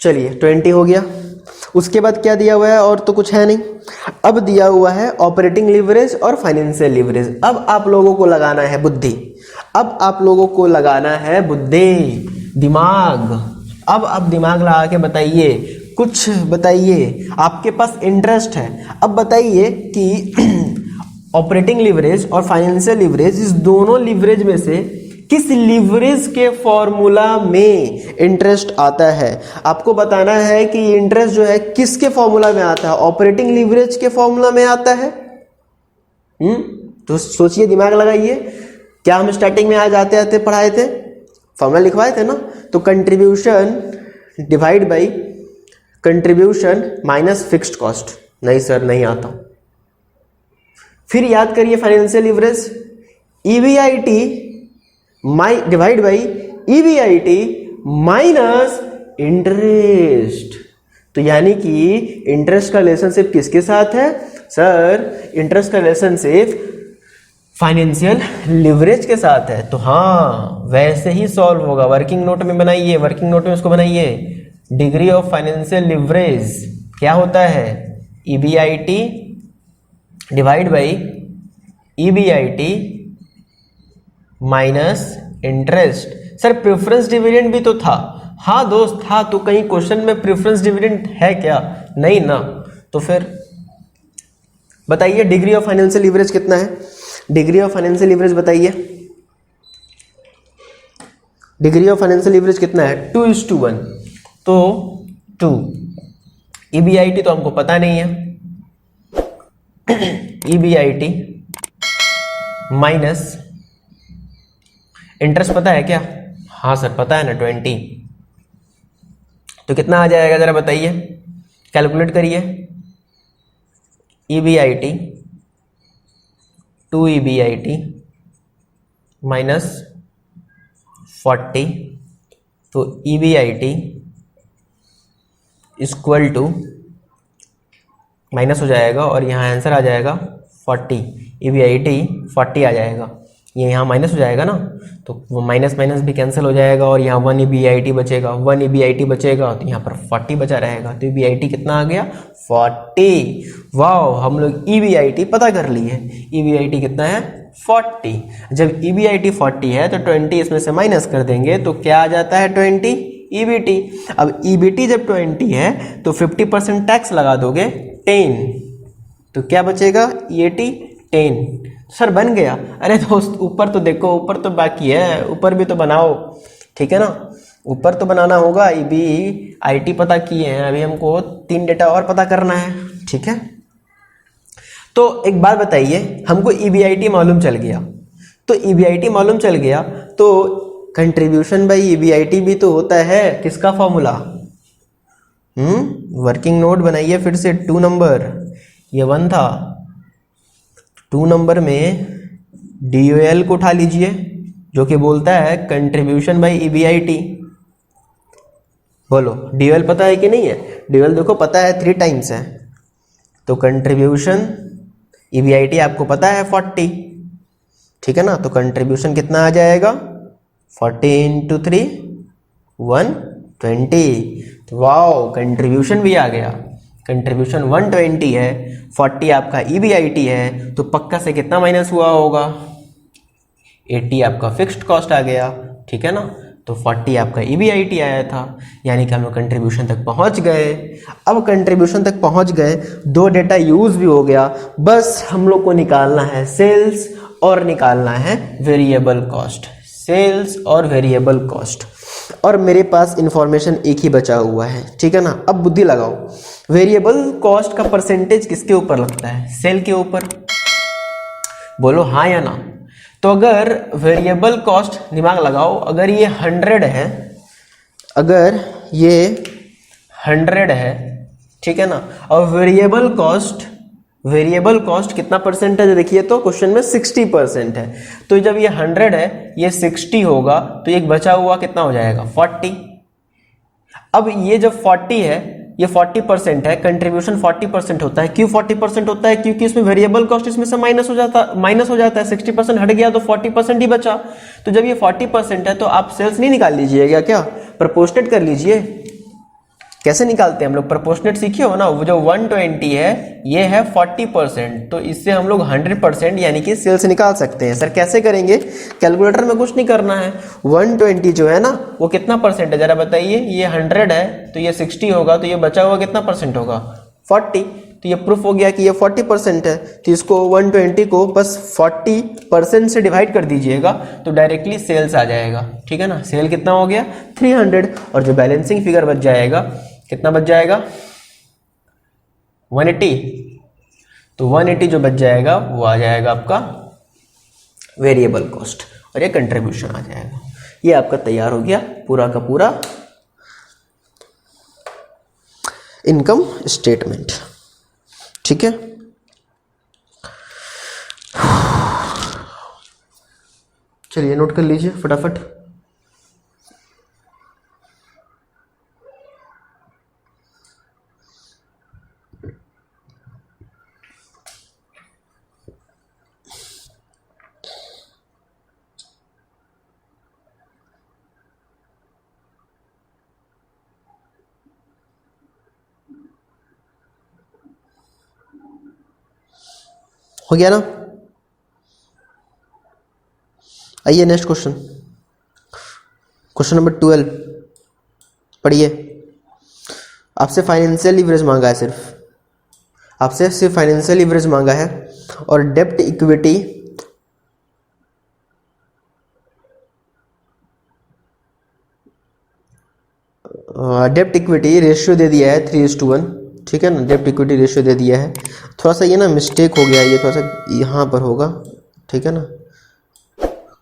चलिए 20 हो गया। उसके बाद क्या दिया हुआ है, और तो कुछ है नहीं। अब दिया हुआ है ऑपरेटिंग लीवरेज और फाइनेंशियल लीवरेज। अब आप लोगों को लगाना है बुद्धि, अब आप लोगों को लगाना है बुद्धि, दिमाग। अब आप दिमाग लगा के बताइए, कुछ बताइए। आपके पास इंटरेस्ट है, अब बताइए कि ऑपरेटिंग लिवरेज और फाइनेंशियल लिवरेज, इस दोनों लिवरेज में से किस लिवरेज के फॉर्मूला में इंटरेस्ट आता है। आपको बताना है कि इंटरेस्ट जो है किसके फॉर्मूला में आता है, ऑपरेटिंग लिवरेज के फॉर्मूला में आता है। तो सोचिए, दिमाग लगाइए। क्या हम स्टार्टिंग में आज आते आते पढ़ाए थे, फॉर्मूला लिखवाए थे ना, तो contribution divide by contribution minus fixed cost. नहीं सर, नहीं आता। फिर याद करिए financial leverage, EBIT divide by EBIT minus interest. तो यानी कि इंटरेस्ट का रिलेशनशिप किसके साथ है सर, इंटरेस्ट का रिलेशनशिप फाइनेंशियल लिवरेज के साथ है। तो हाँ, वैसे ही सॉल्व होगा। वर्किंग नोट में बनाइए, वर्किंग नोट में उसको बनाइए, डिग्री ऑफ फाइनेंशियल लिवरेज क्या होता है, EBIT divide by EBIT minus interest. Sir preference dividend भी तो था। हाँ दोस्त था, तो कहीं क्वेश्चन में प्रेफरेंस डिविडेंड है क्या, नहीं ना। तो फिर बताइए डिग्री ऑफ फाइनेंशियल लिवरेज कितना है, डिग्री ऑफ फाइनेंशियल लिवरेज बताइए, डिग्री ऑफ फाइनेंशियल लिवरेज कितना है, 2:1। तो 2, ईबीआईटी तो हमको पता नहीं है, ईबीआईटी माइनस इंटरेस्ट पता है क्या, हाँ सर पता है ना, 20। तो कितना आ जाएगा जरा बताइए, कैलकुलेट करिए। ईबीआईटी 2 ईबीआईटी माइनस 40, तो ईबीआईटी इक्वल टू माइनस हो जाएगा और यहाँ आंसर आ जाएगा 40, ईबीआईटी 40 आ जाएगा। ये यहाँ माइनस हो जाएगा ना, तो वो माइनस माइनस भी कैंसिल हो जाएगा और यहाँ 1 ईबीआईटी बचेगा, 1 ईबीआईटी बचेगा, तो यहाँ पर 40 बचा रहेगा। तो ईबीआईटी कितना आ गया, 40। वाह, हम लोग ईबीआईटी पता कर लिए। ईबीआईटी कितना है, 40। जब ईबीआईटी 40 है तो 20 इसमें से माइनस कर देंगे तो क्या आ जाता है, 20 ईबीटी। अब ईबीटी जब 20 है तो 50% टैक्स लगा दोगे, 10, तो क्या बचेगा, 80, 10। सर बन गया। अरे दोस्त ऊपर तो देखो, ऊपर तो बाकी है, ऊपर भी तो बनाओ। ठीक है ना, ऊपर तो बनाना होगा। ईबीआईटी पता किए हैं, अभी हमको 3 डेटा और पता करना है। ठीक है, तो एक बात बताइए, हमको ईबीआईटी मालूम चल गया, तो ईबीआईटी मालूम चल गया तो कंट्रीब्यूशन बाई ईबीआईटी भी तो होता है, किसका फॉर्मूला, वर्किंग नोट बनाइए फिर से। 2 नंबर, ये 1 था, 2 नंबर में DOL को उठा लीजिए, जो कि बोलता है कंट्रीब्यूशन बाई ईबीआईटी। बोलो DOL पता है कि नहीं है, DOL देखो पता है, 3 टाइम्स है। तो कंट्रीब्यूशन ईबीआईटी आपको पता है 40, ठीक है ना, तो कंट्रीब्यूशन कितना आ जाएगा, 40 × 3 120। तो वाओ, कंट्रीब्यूशन भी आ गया, कंट्रीब्यूशन 120 है, 40 आपका ईबीआईटी है, तो पक्का से कितना माइनस हुआ होगा, 80 आपका फिक्स्ड कॉस्ट आ गया। ठीक है ना, तो 40 आपका ईबीआईटी आया था, यानी कि हम लोग कंट्रीब्यूशन तक पहुंच गए। अब कंट्रीब्यूशन तक पहुंच गए, 2 डेटा यूज भी हो गया, बस हम लोग को निकालना है सेल्स और निकालना है वेरिएबल कॉस्ट, सेल्स और वेरिएबल कॉस्ट। और मेरे पास इंफॉर्मेशन एक ही बचा हुआ है, ठीक है ना। अब बुद्धि लगाओ, वेरिएबल कॉस्ट का परसेंटेज किसके ऊपर लगता है? सेल के ऊपर। बोलो हाँ या ना। तो अगर वेरिएबल कॉस्ट, दिमाग लगाओ, अगर ये 100 है, अगर ये 100 है, ठीक है ना, और वेरिएबल कॉस्ट कितना परसेंटेज है? देखिए तो क्वेश्चन में 60% है। तो जब ये 100 है, ये 60 होगा, तो एक बचा हुआ कितना हो जाएगा? 40। अब ये जब 40 है, ये 40% है, कंट्रीब्यूशन 40% होता है। क्यों 40% होता है? क्योंकि इसमें वेरिएबल कॉस्ट इसमें से माइनस हो जाता है। 60% हट गया तो 40% ही बचा। तो जब ये 40% है तो आप सेल्स नहीं निकाल लीजिएगा क्या? प्रोपोर्शनेट कर लीजिए। कैसे निकालते हैं हम लोग? प्रोपोर्शनेट सीखे हो ना। वो जो 120 है, ये है 40%, तो इससे हम लोग 100% यानी कि सेल्स निकाल सकते हैं। सर कैसे करेंगे? कैलकुलेटर में कुछ नहीं करना है। 120 जो है ना, वो कितना परसेंट है जरा बताइए? ये 100 है तो ये 60 होगा, तो ये बचा हुआ कितना परसेंट होगा? 40। तो ये प्रूफ हो गया कि ये 40% है। तो इसको 120 को बस 40% से डिवाइड कर दीजिएगा तो डायरेक्टली सेल्स आ जाएगा, ठीक है ना। सेल कितना हो गया? 300। और जो बैलेंसिंग फिगर बच जाएगा, कितना बच जाएगा? 180। तो 180 जो बच जाएगा वो आ जाएगा आपका वेरिएबल कॉस्ट, और ये कंट्रीब्यूशन आ जाएगा। ये आपका तैयार हो गया पूरा का पूरा इनकम स्टेटमेंट, ठीक है। चलिए नोट कर लीजिए फटाफट। हो गया ना? आइए नेक्स्ट क्वेश्चन, क्वेश्चन नंबर 12 पढ़िए। आपसे फाइनेंशियल लीवरेज मांगा है, आपसे सिर्फ फाइनेंशियल लीवरेज मांगा है, और डेब्ट इक्विटी रेशियो दे दिया है 3:1, ठीक है ना। डेब्ट इक्विटी रेशियो दे दिया है। थोड़ा सा ये ना मिस्टेक हो गया, ये थोड़ा सा यहाँ पर होगा, ठीक है ना,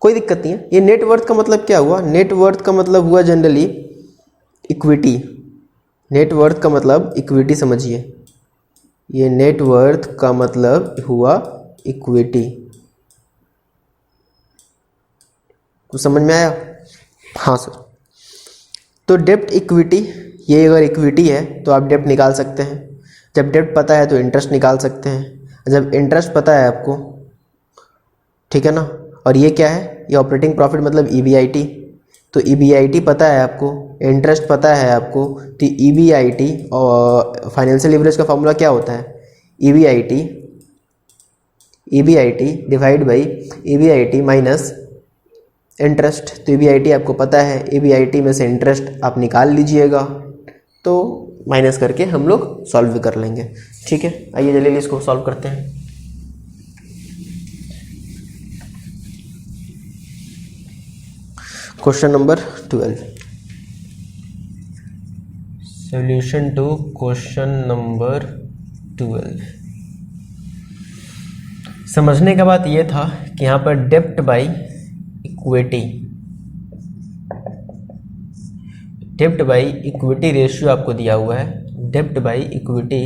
कोई दिक्कत नहीं है। ये नेटवर्थ का मतलब क्या हुआ? नेटवर्थ का मतलब हुआ जनरली इक्विटी। नेटवर्थ का मतलब इक्विटी समझिए, ये नेटवर्थ का मतलब हुआ इक्विटी। कुछ समझ में आया? हाँ सर। तो डेब्ट इक्विटी, ये अगर इक्विटी है तो आप डेब्ट निकाल सकते हैं। जब डेब्ट पता है तो इंटरेस्ट निकाल सकते हैं। जब इंटरेस्ट पता है आपको, ठीक है ना, और ये क्या है? ये ऑपरेटिंग प्रॉफिट मतलब EBIT। तो EBIT पता है आपको, इंटरेस्ट पता है आपको, तो EBIT और फाइनेंशियल लीवरेज का फॉर्मूला क्या होता है? EBIT divide by EBIT minus interest. तो EBIT आपको पता है, EBIT में से इंटरेस्ट आप निकाल लीजिएगा, तो माइनस करके हम लोग सॉल्व कर लेंगे, ठीक है। आइए जल्दी इसको सॉल्व करते हैं। Question number 12, solution to question number 12। समझने का बात यह था कि यहाँ पर डेब्ट बाई इक्विटी रेशियो आपको दिया हुआ है। डेब्ट बाई इक्विटी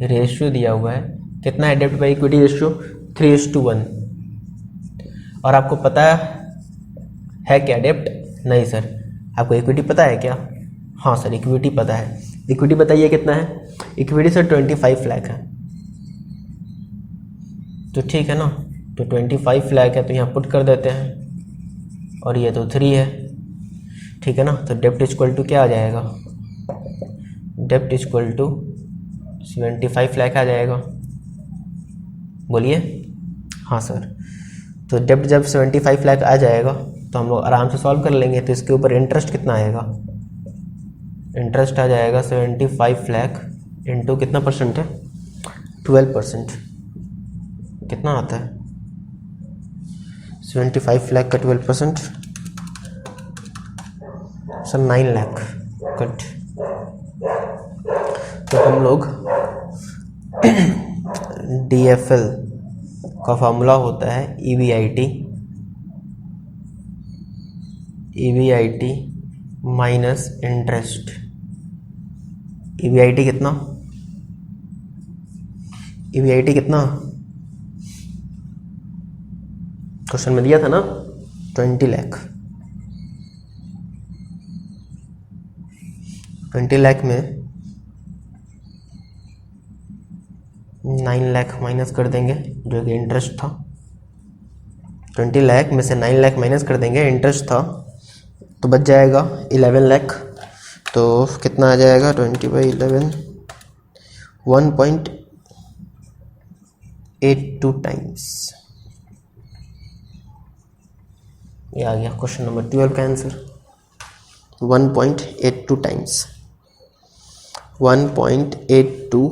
रेशियो दिया हुआ है। कितना है डेब्ट बाई इक्विटी रेशियो? 3:1। और आपको पता है क्या डेब्ट? नहीं सर। आपको इक्विटी पता है क्या? हाँ सर, इक्विटी पता है। इक्विटी बताइए कितना है? इक्विटी सर 25 लाख है। तो ठीक है ना, तो 25 लाख है, तो यहाँ पुट कर देते हैं, और ये तो 3 है, ठीक है ना। तो डेब्ट इक्वल टू क्या आ जाएगा? डेब्ट इक्वल टू 75 लाख आ जाएगा। बोलिए। हाँ सर। तो डेब्ट जब 75 लाख आ जाएगा तो हम लोग आराम से सॉल्व कर लेंगे। तो इसके ऊपर इंटरेस्ट कितना आएगा? इंटरेस्ट आ जाएगा 75 लाख इंटू कितना परसेंट है? 12%। कितना आता है? 75 लाख का 12%, सर 9 लाख कट। तो हम लोग DFL का फॉर्मूला होता है EBIT माइनस इंटरेस्ट। EBIT कितना क्वेश्चन में दिया था ना 20 लाख। 20 लाख में 9 लाख माइनस कर देंगे जो कि इंटरेस्ट था। 20 लाख में से 9 लाख माइनस कर देंगे, इंटरेस्ट था, तो बच जाएगा 11 लाख। तो कितना आ जाएगा 20/11 1.82 टाइम्स। ये आ गया क्वेश्चन नंबर 12 का आंसर 1.82 टाइम्स। 1.82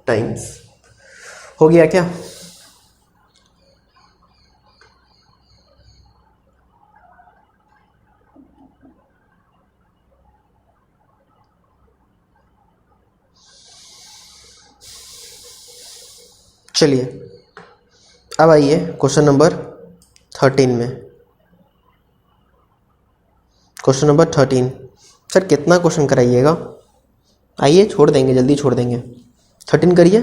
टाइम्स। हो गया क्या? चलिए अब आइए क्वेश्चन नंबर 13 में। क्वेश्चन नंबर 13 सर कितना क्वेश्चन कराइएगा? आइए छोड़ देंगे, जल्दी छोड़ देंगे। 13 करिए।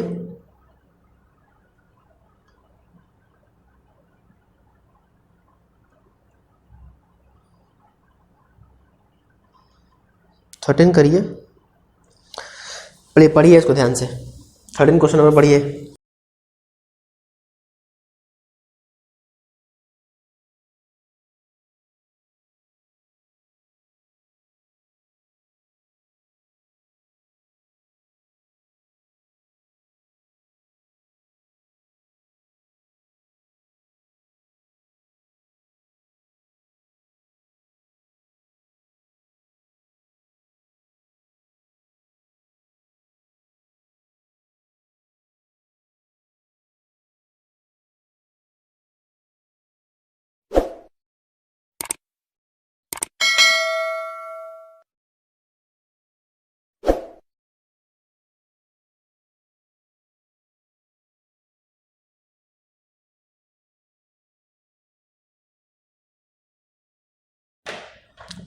पढ़िए इसको ध्यान से। 13 क्वेश्चन नंबर पढ़िए।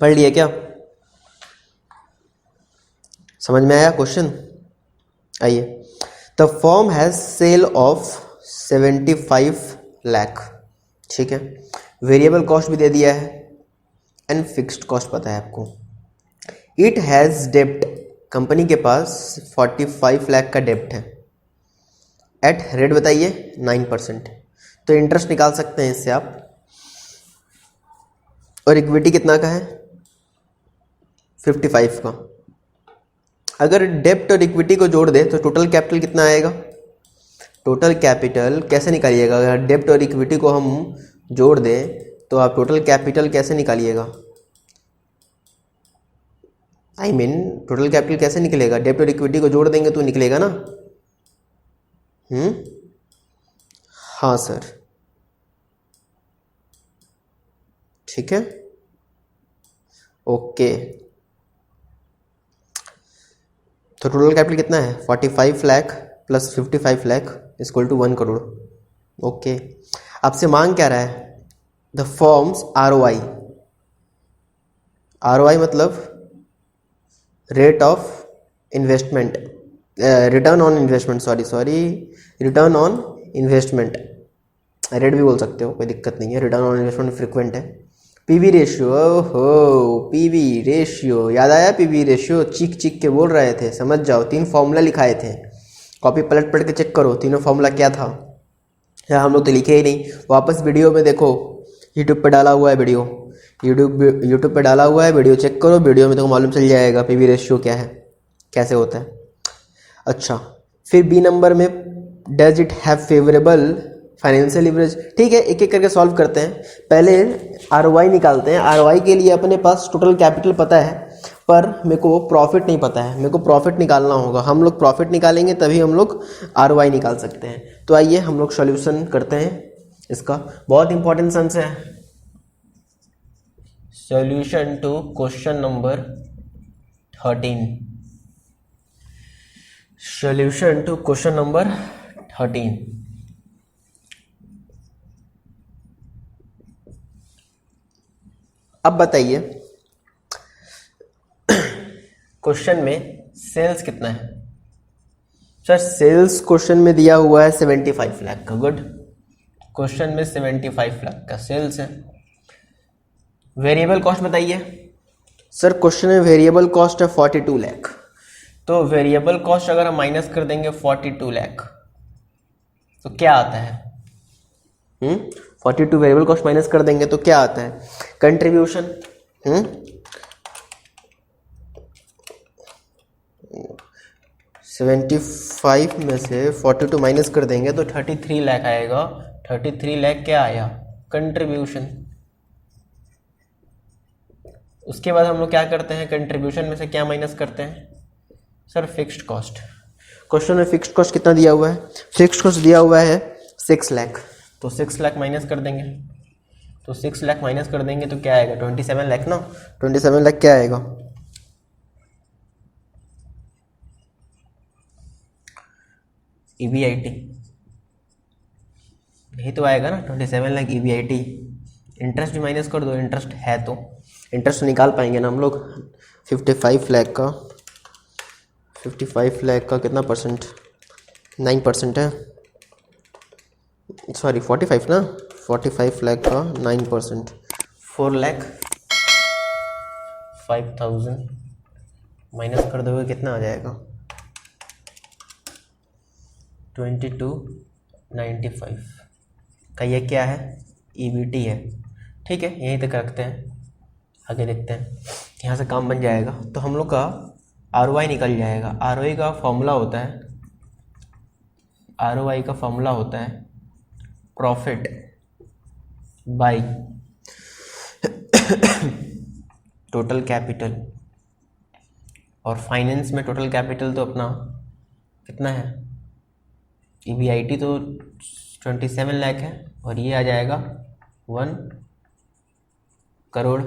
पढ़ लिए क्या? समझ में आया क्वेश्चन? आइए, the firm has sale of 75 lakh. ठीक है, वेरिएबल कॉस्ट भी दे दिया है एंड फिक्स्ड कॉस्ट पता है आपको। इट हैज डेब्ट, कंपनी के पास 45 लाख का डेब्ट है। एट रेट बताइए 9%। तो इंटरेस्ट निकाल सकते हैं इससे आप। और इक्विटी कितना का है? 55 का। अगर डेब्ट और इक्विटी को जोड़ दे तो टोटल कैपिटल कितना आएगा? टोटल कैपिटल कैसे निकालिएगा? अगर डेब्ट और इक्विटी को हम जोड़ दें तो आप टोटल कैपिटल कैसे निकालिएगा? टोटल कैपिटल कैसे निकलेगा? डेब्ट और इक्विटी को जोड़ देंगे तो निकलेगा ना। हाँ सर, ठीक है, ओके। तो टोटल कैपिटल कितना है? 45 lakh plus 55 lakh equal to 1 crore. Okay, आपसे मांग क्या रहा है? The firm's ROI। ROI मतलब rate of investment, return on investment, return on investment. Rate भी बोल सकते हो, कोई दिक्कत नहीं है। रिटर्न ऑन इन्वेस्टमेंट फ्रीक्वेंट है। पीवी रेशियो, ओहो पीवी रेशियो, याद आया? पीवी रेशियो चीख चीख के बोल रहे थे, समझ जाओ। 3 फॉर्मूला लिखाए थे, कॉपी पलट के चेक करो तीनों फॉर्मूला क्या था। या हम लोग तो लिखे ही नहीं, वापस वीडियो में देखो, यूट्यूब पे डाला हुआ है वीडियो, यूट्यूब पे डाला हुआ है वीडियो, चेक करो। वीडियो में तो मालूम चल जाएगा पीवी रेशियो क्या है, कैसे होता है। अच्छा, फिर बी नंबर में does it have favourable financial leverage. ठीक है, एक एक करके सॉल्व करते हैं। पहले ROI निकालते हैं। ROI के लिए अपने पास टोटल कैपिटल पता है पर मेरे को प्रॉफिट नहीं पता है, मेरे को प्रॉफिट निकालना होगा। हम लोग प्रॉफिट निकालेंगे तभी हम लोग ROI निकाल सकते हैं। तो आइए हम लोग सॉल्यूशन करते हैं इसका। बहुत इंपॉर्टेंट सेंस है। Solution to question number 13। Solution to question number 13। अब बताइए क्वेश्चन में सेल्स कितना है? सर सेल्स क्वेश्चन में दिया हुआ है 75 लाख का। गुड, क्वेश्चन में 75 लाख का सेल्स है। वेरिएबल कॉस्ट बताइए। सर क्वेश्चन में वेरिएबल कॉस्ट है 42 लाख। तो वेरिएबल कॉस्ट अगर हम माइनस कर देंगे 42 लाख तो क्या आता है? 42 वेरिएबल कॉस्ट माइनस कर देंगे तो क्या आता है? कंट्रीब्यूशन 75 में से 42 माइनस कर देंगे तो 33 लाख आएगा। 33 लाख क्या आया? कंट्रीब्यूशन। उसके बाद हम लोग क्या करते हैं? कंट्रीब्यूशन में से क्या माइनस करते हैं? Sir fixed cost. क्वेश्चन में फिक्स्ड कॉस्ट कितना दिया हुआ है? फिक्स्ड कॉस्ट दिया हुआ है 6 लाख। तो 6 लाख माइनस कर देंगे। तो 6 लाख माइनस कर देंगे तो क्या आएगा? 27 लाख ना। 27 लाख क्या आएगा? EBIT यही तो आएगा ना, 27 लाख EBIT। इंटरेस्ट भी माइनस कर दो, इंटरेस्ट है तो इंटरेस्ट निकाल पाएंगे ना हम लोग। 55 लाख का 55 लाख का कितना परसेंट? 9% है। सॉरी 45 ना, 45 लाख का 9%। 4,05,000 माइनस कर दोगे कितना आ जाएगा? 2295 का ये क्या है? EBT है। ठीक है, यहीं तक रखते हैं, आगे देखते हैं। यहाँ से काम बन जाएगा तो हम लोग का ROI निकल जाएगा। ROI का फॉर्मूला होता है, ROI का फॉर्मूला होता है प्रॉफिट बाय टोटल कैपिटल। और फाइनेंस में टोटल कैपिटल तो अपना कितना है? EBIT तो 27 लाख है और ये आ जाएगा 1 करोड़।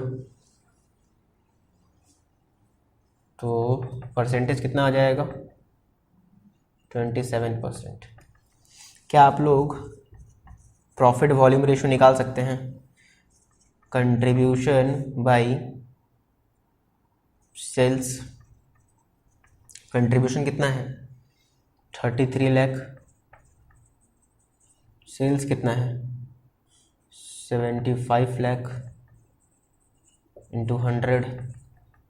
तो परसेंटेज कितना आ जाएगा? 27%। क्या आप लोग प्रॉफिट वॉल्यूम रेशियो निकाल सकते हैं? Contribution by sales. कंट्रीब्यूशन कितना है? 33 लाख। सेल्स कितना है? 75 लाख इंटू 100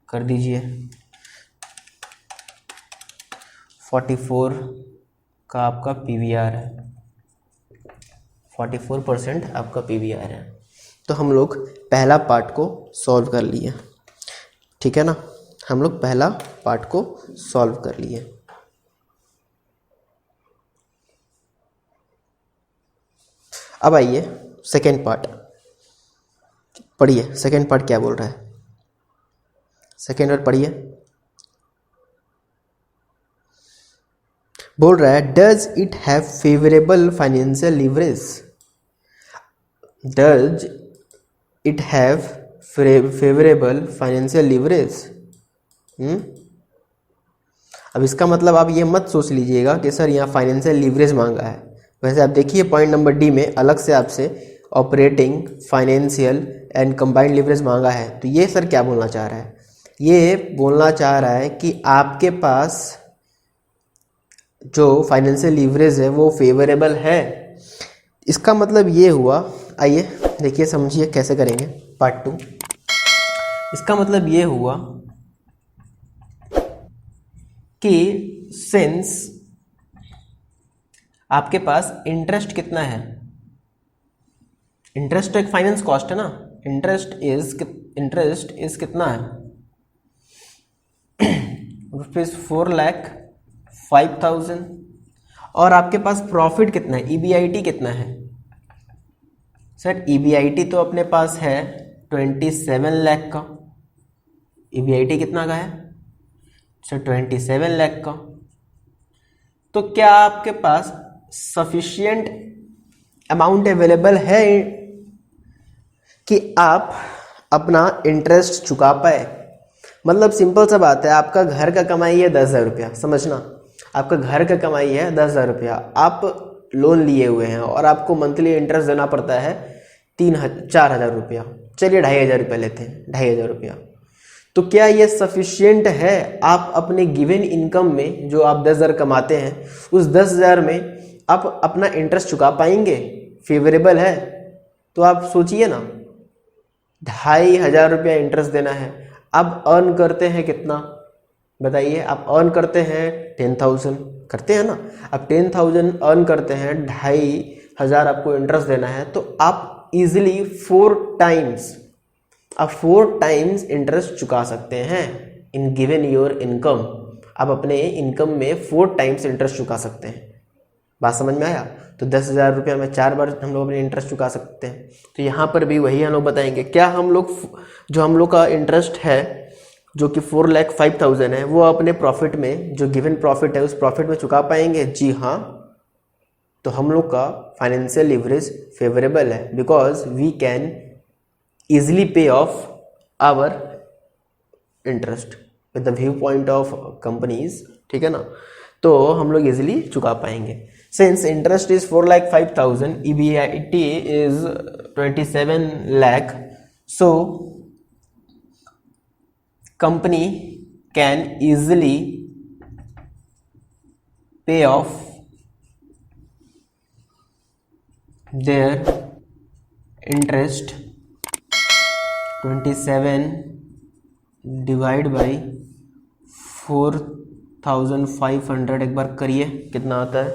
कर दीजिए। 44 का आपका PVR है। 44% आपका PVR है। तो हम लोग पहला पार्ट को सॉल्व कर लिए, ठीक है ना। हम लोग पहला पार्ट को सॉल्व कर लिए। अब आइए सेकेंड पार्ट पढ़िए। सेकेंड पार्ट क्या बोल रहा है? सेकेंड पार्ट पढ़िए। बोल रहा है does it have favourable financial leverage? Does it have favourable financial leverage? अब इसका मतलब आप ये मत सोच लीजिएगा कि सर यहाँ फाइनेंशियल लीवरेज मांगा है। वैसे आप देखिए पॉइंट नंबर डी में अलग से आपसे operating, financial and combined leverage मांगा है। तो ये सर क्या बोलना चाह रहा है? ये बोलना चाह रहा है कि आपके पास जो फाइनेंशियल लीवरेज है वो फेवरेबल है। इसका मतलब ये हुआ, आइए देखिए समझिए कैसे करेंगे पार्ट 2। इसका मतलब ये हुआ कि सिंस आपके पास इंटरेस्ट कितना है? इंटरेस्ट एक फाइनेंस कॉस्ट है ना। इंटरेस्ट इज कितना है? ₹4,05,000। और आपके पास प्रॉफिट कितना है? EBIT कितना है? सर EBIT तो अपने पास है 27 लाख का। EBIT कितना का है? 27 लाख का। तो क्या आपके पास सफिशिएंट अमाउंट अवेलेबल है कि आप अपना इंटरेस्ट चुका पाए? मतलब सिंपल सा बात है, आपका घर का कमाई है 10,000 रुपया, समझना, आपका घर का कमाई है 10,000 रुपया, आप लोन लिए हुए हैं और आपको मंथली इंटरेस्ट देना पड़ता है 4,000 रुपया, चलिए 2,500 रुपया लेते हैं, 2,500 रुपया। तो क्या ये सफिशिएंट है? आप अपने गिवन इनकम में जो आप 10,000 कमाते हैं, उस 10,000 में आप अपना इंटरेस्ट चुका पाएंगे? फेवरेबल है? तो आप सोचिए ना, 2,500 रुपया इंटरेस्ट देना है। आप अर्न करते हैं कितना बताइए? आप अर्न करते हैं 10,000, करते हैं ना? आप 10,000 अर्न करते हैं, 2,500 आपको इंटरेस्ट देना है, तो आप इजीली 4 टाइम्स इंटरेस्ट चुका सकते हैं इन गिवन योर इनकम। आप अपने इनकम में 4 टाइम्स इंटरेस्ट चुका सकते हैं। बात समझ में आया? तो 10,000 रुपया में 4 बार हम लोग अपने इंटरेस्ट चुका सकते हैं। तो यहाँ पर भी वही हम लोग बताएंगे। क्या हम लोग का इंटरेस्ट है जो कि 4,05,000 है, वो अपने प्रॉफिट में, जो गिवन प्रॉफिट है, उस प्रॉफिट में चुका पाएंगे? जी हाँ। तो हम लोग का फाइनेंशियल लीवरेज फेवरेबल है, because we can easily pay off our interest with the view point of companies, ठीक है ना? तो हम लोग इजीली चुका पाएंगे। Since interest is 4,05,000, EBIT is 27 lakh, so company can easily pay off their interest 27 divide by 4,500, एक बार करिए कितना आता है?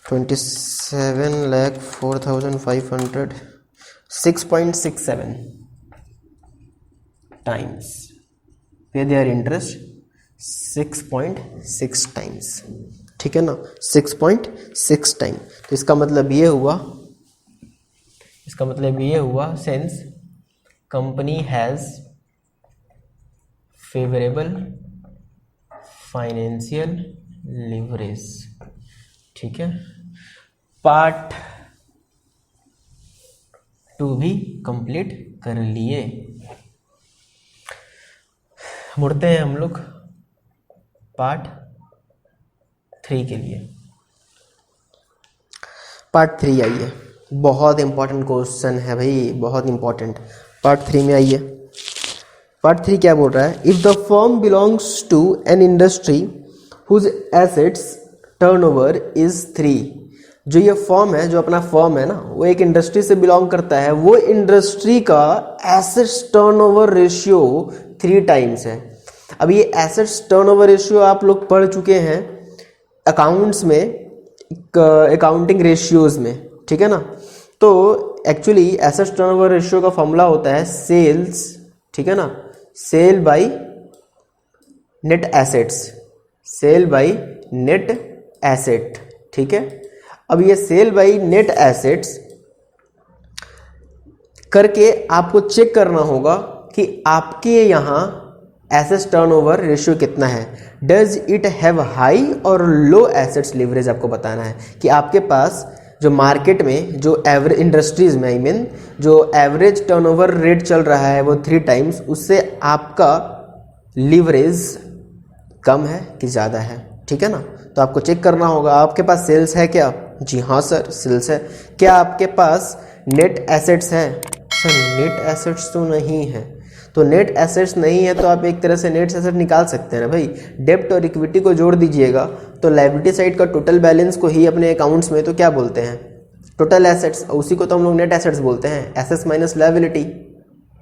27 लाख 4,500, 6.67 टाइम्स पे देयर इंटरेस्ट, 6.6 टाइम्स, ठीक है ना? 6.6 टाइम। तो इसका मतलब ये हुआ since company has favorable financial leverage, ठीक है? पार्ट 2 भी कंप्लीट कर लिए। मुड़ते हैं हम लोग पार्ट 3 के लिए। पार्ट 3 आइए, बहुत इंपॉर्टेंट क्वेश्चन है भाई, बहुत इंपॉर्टेंट। पार्ट 3 में आइए। पार्ट 3 क्या बोल रहा है? If the firm belongs to an industry whose assets turnover is 3, जो ये फर्म है, जो अपना फर्म है ना, वो एक इंडस्ट्री से बिलोंग करता है, वो इंडस्ट्री का एसेट्स टर्नओवर रेशियो 3 टाइम्स है। अब ये एसेट्स टर्नओवर रेशियो आप लोग पढ़ चुके हैं अकाउंट्स में, अकाउंटिंग रेशियोज में, ठीक है ना? तो एक्चुअली एसेट्स टर्नओवर रेशियो का फॉर्मूला होता है सेल्स, ठीक है ना? Sale by net assets, sale by net asset, ठीक है? अब ये सेल बाय नेट एसेट्स करके आपको चेक करना होगा कि आपके यहाँ एसेट्स टर्नओवर रेशियो कितना है। डज इट हैव हाई और लो एसेट्स लीवरेज, आपको बताना है कि आपके पास जो मार्केट में जो एवरेज इंडस्ट्रीज में जो एवरेज टर्नओवर रेट चल रहा है वो 3 टाइम्स, उससे आपका लीवरेज कम है कि ज़्यादा है, ठीक है ना? तो आपको चेक करना होगा। आपके पास सेल्स है क्या? जी हाँ सर, सेल्स है। क्या आपके पास नेट एसेट्स है? सर नेट एसेट्स तो नहीं है। तो नेट एसेट्स नहीं है तो आप एक तरह से नेट एसेट निकाल सकते हैं ना भाई। डेब्ट और इक्विटी को जोड़ दीजिएगा तो लायबिलिटी साइड का टोटल बैलेंस को ही अपने अकाउंट्स में तो क्या बोलते हैं? Total assets. उसी को तो हम लोग नेट एसेट्स बोलते हैं। Assets minus liability,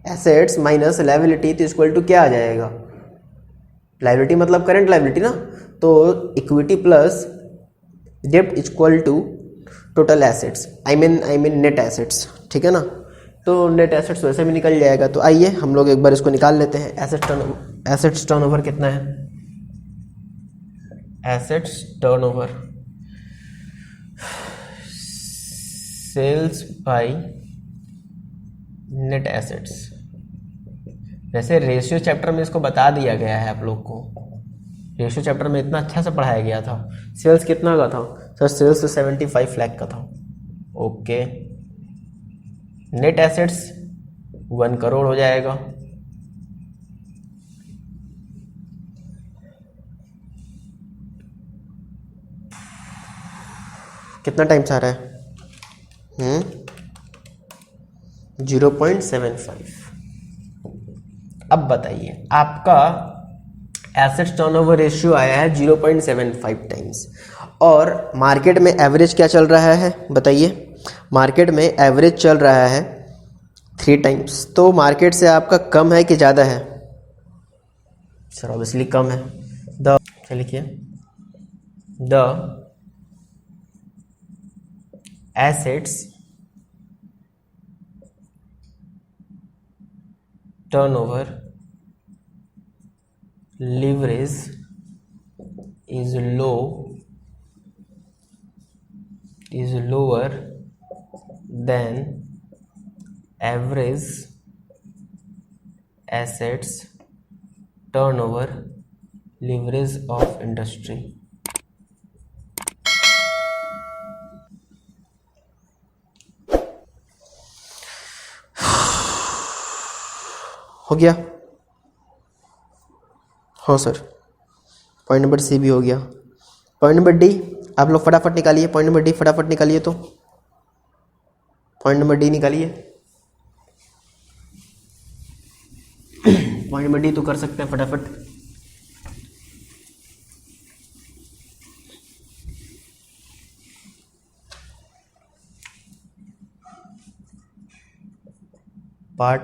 assets minus liability तो इक्वल टू क्या आ जाएगा? लायबिलिटी मतलब करंट लायबिलिटी ना, तो इक्विटी प्लस डेब्ट equal to total assets, I mean net assets, ठीक है ना? तो नेट एसेट्स वैसे भी निकल जाएगा। तो आइए हम लोग एक बार इसको निकाल लेते हैं। एसेट्स टर्नओवर कितना है? Assets turnover sales by net assets वैसे रेशियो चैप्टर में इसको बता दिया गया है आप लोग को, रेशियो चैप्टर में इतना अच्छा से पढ़ाया गया था। सेल्स कितना का था सर? सेल्स तो 75 लाख का था। ओके, नेट एसेट्स 1 करोड़ हो जाएगा। कितना टाइम्स आ रहा है? 0.75। अब बताइए, आपका एसेट्स टर्नओवर रेशियो आया है 0.75 टाइम्स, और मार्केट में एवरेज क्या चल रहा है बताइए? मार्केट में एवरेज चल रहा है 3 टाइम्स, तो मार्केट से आपका कम है कि ज़्यादा है? सर ऑब्वियसली कम है। द क्या लिखिए? The assets turnover leverage is lower than average assets turnover leverage of industry। हो गया? हाँ सर, पॉइंट नंबर सी भी हो गया। पॉइंट नंबर डी आप लोग फटाफट निकालिए, पॉइंट नंबर डी फटाफट निकालिए, तो पॉइंट नंबर डी निकालिए। पॉइंट नंबर डी तो कर सकते हैं फटाफट। पार्ट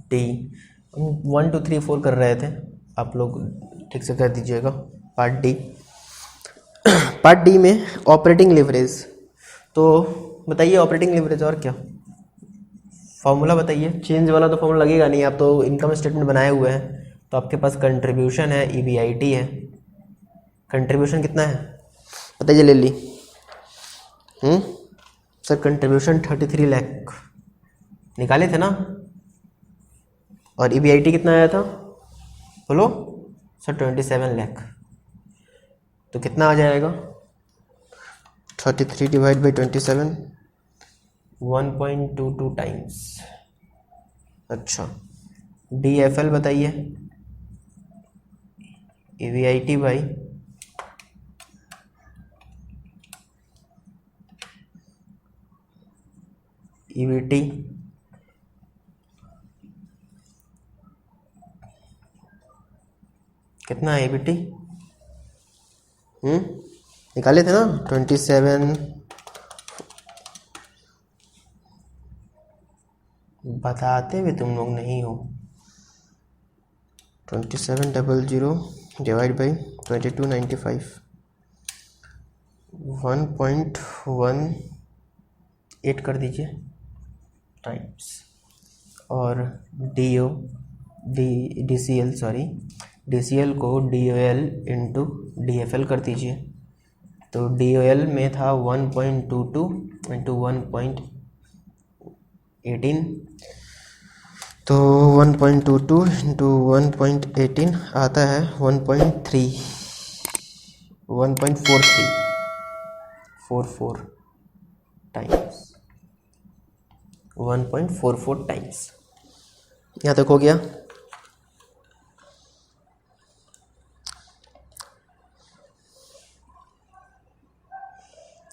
डी 1 2 3 4 कर रहे थे, आप लोग ठीक से कर दीजिएगा। पार्ट डी, पार्ट डी में ऑपरेटिंग लिवरेज, तो बताइए ऑपरेटिंग लिवरेज और क्या फॉर्मूला बताइए? चेंज वाला तो फॉर्मूला लगेगा नहीं, आप तो इनकम स्टेटमेंट बनाए हुए हैं, तो आपके पास कंट्रीब्यूशन है, EBIT है। कंट्रीब्यूशन कितना है बताइए? ले ली सर, कंट्रीब्यूशन 33 लाख निकाले थे ना, और EBIT कितना आया था बोलो सर? 27 लाख। तो कितना आ जाएगा? 33 डिवाइड बाई 27, 1.22 टाइम्स। अच्छा, DFL बताइए? EBIT बाई EBT कितना है? EBT निकाले थे ना 27, बताते भी तुम लोग नहीं हो। 2700 डिवाइड बाई 2295, 1.18 कर दीजिए टाइम्स, और DCL को DOL इंटू DFL कर दीजिए। तो DOL में था 1.22 इंटू 1.18, तो 1.22 इंटू 1.18 आता है 1.44 टाइम्स, 1.44 टाइम्स। यहाँ तक हो गया?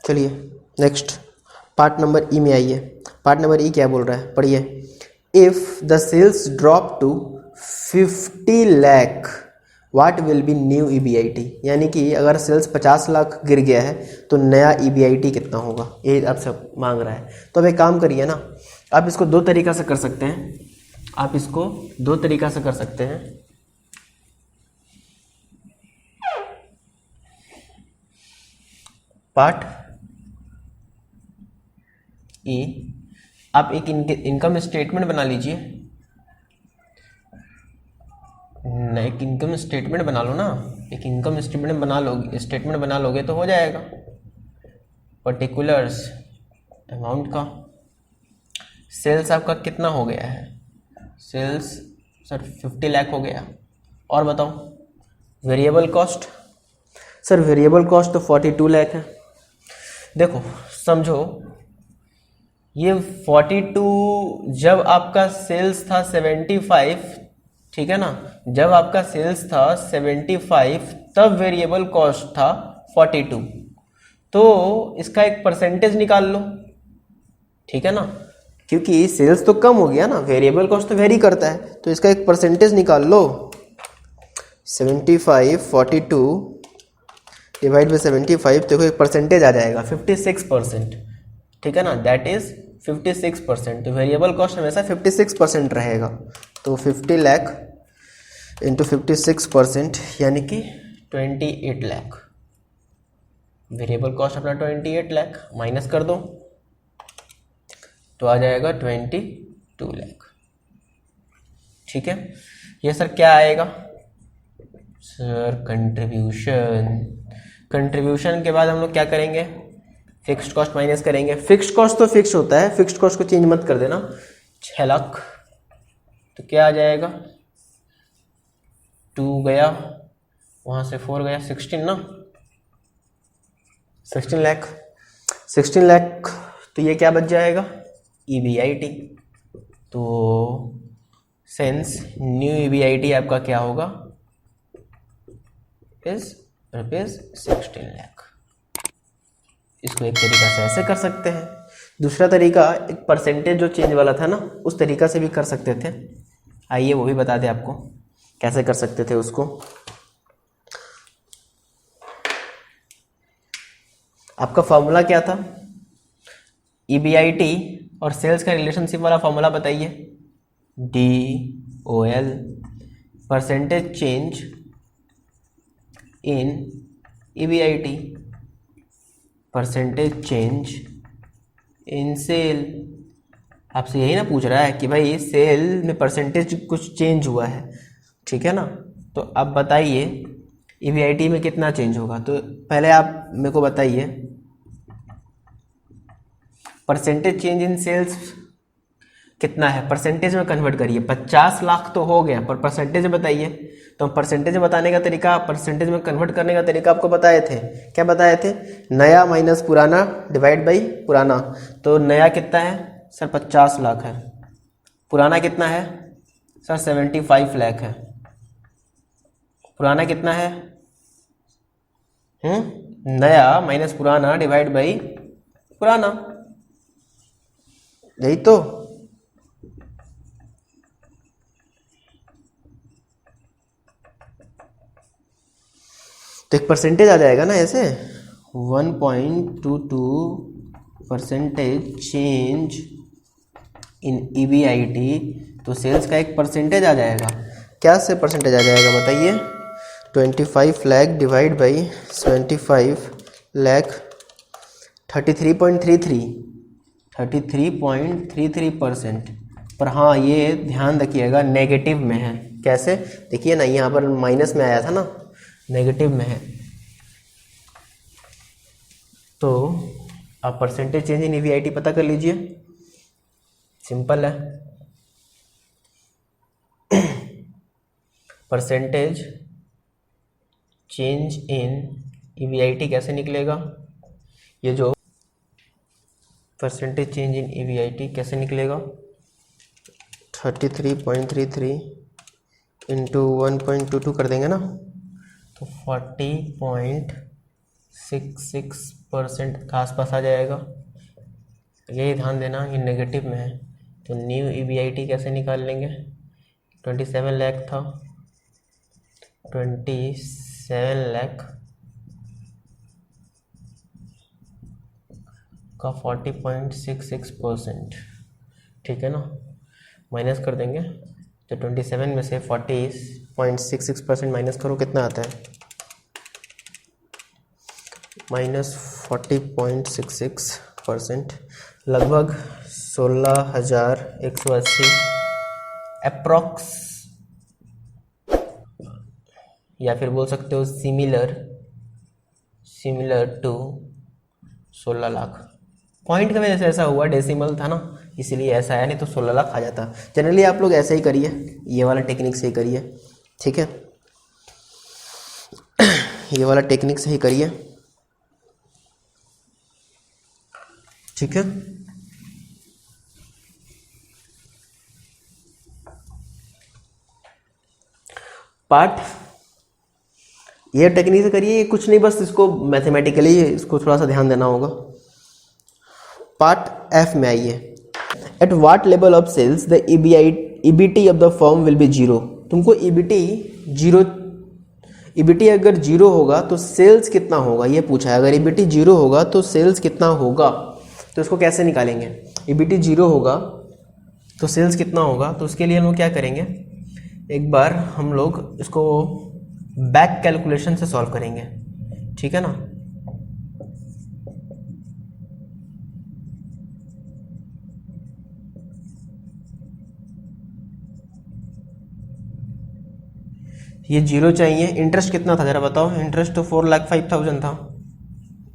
चलिए नेक्स्ट पार्ट नंबर ई में आइए। पार्ट नंबर ई क्या बोल रहा है, पढ़िए। If the sales drop to 50 lakh what will be new EBIT, यानी कि अगर सेल्स 50 लाख गिर गया है तो नया EBIT कितना होगा, ये आपसे मांग रहा है। तो अब एक काम करिए ना, आप इसको दो तरीका से कर सकते हैं, आप इसको दो तरीका से कर सकते हैं। पार्ट ई, आप एक इनकम स्टेटमेंट बना लीजिए, एक इनकम स्टेटमेंट बना लो ना, एक इनकम स्टेटमेंट बना लोगे तो हो जाएगा। पर्टिकुलर्स अमाउंट का, सेल्स आपका कितना हो गया है, सेल्स सर 50 लाख हो गया। और बताओ variable cost, sir variable cost तो 42 लाख है। देखो समझो, ये 42 जब आपका सेल्स था 75, ठीक है ना, जब आपका सेल्स था 75 तब वेरिएबल कॉस्ट था 42, तो इसका एक परसेंटेज निकाल लो, ठीक है ना, क्योंकि सेल्स तो कम हो गया ना, वेरिएबल कॉस्ट तो वेरी करता है, तो इसका एक परसेंटेज निकाल लो। 75 42 डिवाइड बाई 75, देखो एक परसेंटेज आ जाएगा 56%, ठीक है ना, दैट इज 56%। तो वेरिएबल कॉस्ट हमेशा 56% रहेगा। तो 50 लाख इंटू 56% यानी कि 28 लाख। वेरिएबल कॉस्ट अपना 28 लाख, माइनस कर दो तो आ जाएगा 22 लाख, ठीक है। ये सर क्या आएगा, सर कंट्रीब्यूशन। कंट्रीब्यूशन के बाद हम लोग क्या करेंगे, फिक्स्ड कॉस्ट माइनस करेंगे। फिक्स्ड कॉस्ट तो फिक्स होता है, फिक्स्ड कॉस्ट को चेंज मत कर देना। 6 लाख, तो क्या आ जाएगा, 2 गया, वहां से 4 गया, 16 ना, 16 लाख। 16 लाख, तो ये क्या बच जाएगा, EBIT। तो सेंस न्यू EBIT आपका क्या होगा, इज ₹16 लाख। इसको एक तरीका से ऐसे कर सकते हैं, दूसरा तरीका एक परसेंटेज जो चेंज वाला था ना, उस तरीका से भी कर सकते थे। आइए वो भी बता दें आपको कैसे कर सकते थे उसको। आपका फॉर्मूला क्या था, EBIT और सेल्स का रिलेशनशिप वाला फॉर्मूला बताइए। DOL percentage change in EBIT, percentage change in sale. आपसे यही ना पूछ रहा है कि भाई सेल में परसेंटेज कुछ चेंज हुआ है, ठीक है ना, तो अब बताइए EBIT में कितना चेंज होगा। तो पहले आप मेरे को बताइए परसेंटेज चेंज इन सेल्स कितना है, परसेंटेज में कन्वर्ट करिए। 50 लाख तो हो गया, पर परसेंटेज बताइए। तो परसेंटेज बताने का तरीका, परसेंटेज में कन्वर्ट करने का तरीका आपको बताए थे। क्या बताए थे, नया माइनस पुराना डिवाइड बाई पुराना। तो नया कितना है सर, 50 लाख है। पुराना कितना है सर, 75 लाख है। पुराना कितना है, नया माइनस पुराना डिवाइड बाई पुराना, यही तो। एक परसेंटेज आ जाएगा ना ऐसे, 1.22 परसेंटेज चेंज इन EBIT। तो सेल्स का एक परसेंटेज आ जाएगा। क्या से परसेंटेज आ जाएगा बताइए, 25 लाख डिवाइड बाई 75 लाख, 33.33%। पर हाँ ये ध्यान रखिएगा नेगेटिव में है। कैसे, देखिए ना, यहाँ पर माइनस में आया था ना, नेगेटिव में है। तो आप परसेंटेज चेंज इन EBIT पता कर लीजिए, सिंपल है। परसेंटेज चेंज इन EBIT कैसे निकलेगा, ये जो परसेंटेज चेंज इन EBIT कैसे निकलेगा, 33.33 इंटू 1.22 कर देंगे ना, तो 40.66% के आसपास आ जाएगा। यही ध्यान देना, ये नेगेटिव में है। तो न्यू EBIT कैसे निकाल लेंगे, 27 लाख था, 27 लाख का 40.66%, ठीक है ना, माइनस कर देंगे। तो 27 में से 40.66% माइनस करो, कितना आता है, -40.66%, लगभग 16,180 अप्रॉक्स, या फिर बोल सकते हो सिमिलर टू 16 लाख। पॉइंट की वजह से ऐसा हुआ, डेसिमल था ना, इसीलिए ऐसा आया, नहीं तो 16 लाख आ जाता। जनरली आप लोग ऐसे ही करिए, ये वाला टेक्निक से ही करिए, ठीक है, ये वाला टेक्निक से ही करिए, ठीक है। पार्ट ये टेक्निक से करिए, कुछ नहीं, बस इसको मैथमेटिकली इसको थोड़ा सा ध्यान देना होगा। पार्ट एफ में आइए। At what level of sales the EBT of the firm will be zero. तुमको ईबीटी जीरो, ईबीटी अगर जीरो होगा तो सेल्स कितना होगा ये पूछा है। अगर ईबीटी जीरो होगा तो सेल्स कितना होगा, तो इसको कैसे निकालेंगे। ईबीटी जीरो होगा तो सेल्स कितना होगा, तो उसके लिए हम लोग क्या करेंगे, एक बार हम लोग इसको बैक कैलकुलेशन से सॉल्व करेंगे, ठीक है ना। ये जीरो चाहिए। इंटरेस्ट कितना था जरा बताओ। इंटरेस्ट तो 4,05,000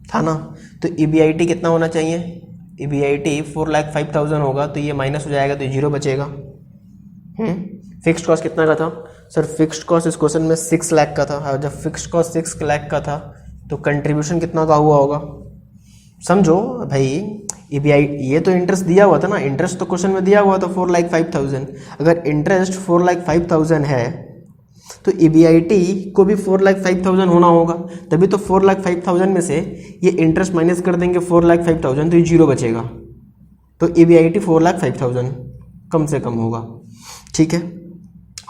था ना। तो ईबीआईटी कितना होना चाहिए, ईबीआईटी 4,05,000 होगा, तो ये माइनस हो जाएगा, तो जीरो बचेगा। फिक्स्ड कॉस्ट कितना का था सर। फिक्स्ड कॉस्ट इस क्वेश्चन में 6 लाख का था। और जब फिक्स्ड कॉस्ट 6 लाख का था तो कंट्रीब्यूशन कितना का हुआ होगा, समझो भाई। ईबीआई ये तो इंटरेस्ट दिया हुआ था ना, इंटरेस्ट तो क्वेश्चन में दिया हुआ था 4,05,000। अगर इंटरेस्ट 4,05,000 है तो ईबीआईटी को भी 4,05,000 होना होगा, तभी तो 4,05,000 में से ये इंटरेस्ट माइनस कर देंगे 4,05,000, तो ये जीरो बचेगा। तो ईबीआईटी 4,05,000 कम से कम होगा, ठीक है।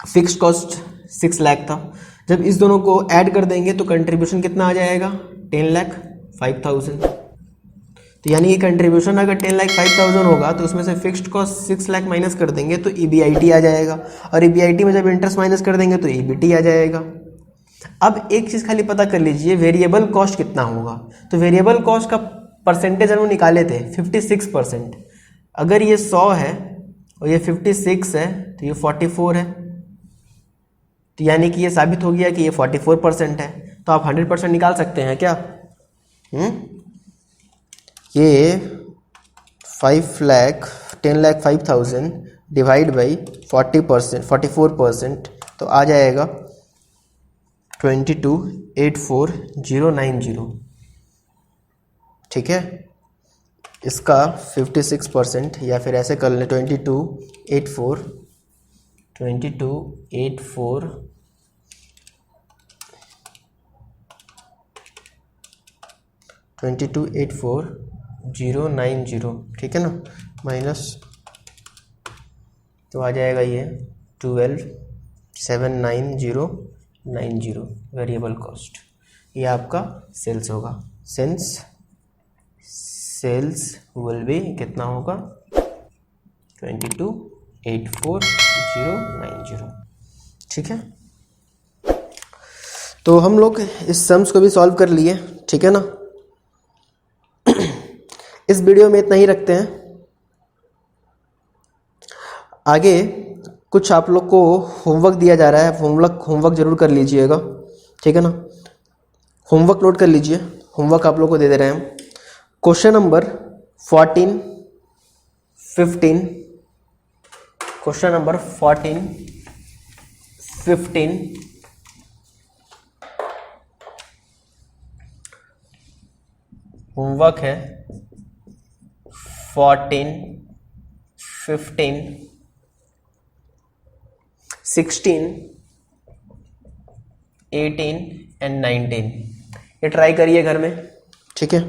फिक्स्ड कॉस्ट 6 लाख था। जब इस दोनों को ऐड कर देंगे तो कंट्रीब्यूशन कितना आ जाएगा, 10,05,000। तो यानी कि कंट्रीब्यूशन अगर 10,05,000 होगा तो उसमें से फिक्स्ड कॉस्ट 6 लाख माइनस कर देंगे तो ईबीआईटी आ जाएगा। और ईबीआईटी में जब इंटरेस्ट माइनस कर देंगे तो ईबीटी आ जाएगा। अब एक चीज़ खाली पता कर लीजिए, वेरिएबल कॉस्ट कितना होगा। तो वेरिएबल कॉस्ट का परसेंटेज हम निकाले थे 56%। अगर ये 100 है और ये 56 है तो ये 44 है, तो यानी कि ये साबित हो गया कि ये 44% है। तो आप 100% निकाल सकते हैं क्या। ये 10,05,000 डिवाइड बाई 40%, 44%, तो आ जाएगा 22,84,090, ठीक है। इसका 56% या फिर ऐसे कर लें 22,84,090, ठीक है ना, माइनस, तो आ जाएगा ये 12,79,090 वेरिएबल कॉस्ट। ये आपका सेल्स होगा। सिंस सेल्स विल बी कितना होगा, 22,84,090, ठीक है। तो हम लोग इस सम्स को भी सॉल्व कर लिए, ठीक है ना। इस वीडियो में इतना ही रखते हैं। आगे कुछ आप लोग को होमवर्क दिया जा रहा है, होमवर्क जरूर कर लीजिएगा, ठीक है ना। होमवर्क नोट कर लीजिए, होमवर्क आप लोग को दे रहे हैं हम। Question number 14, 15, question number 14, 15, homework है 14, 15, 16, 18 एंड 19। ये ट्राई करिए घर में, ठीक है,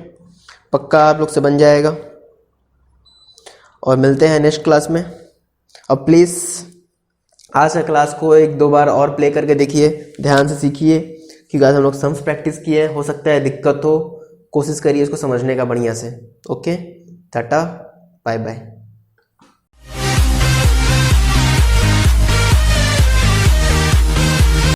पक्का आप लोग से बन जाएगा। और मिलते हैं नेक्स्ट क्लास में। अब प्लीज़ आज का क्लास को 1-2 बार और प्ले करके देखिए, ध्यान से सीखिए, क्योंकि आज हम लोग सम्स प्रैक्टिस किए, हो सकता है दिक्कत हो, कोशिश करिए इसको समझने का बढ़िया से। Okay, tata, bye bye.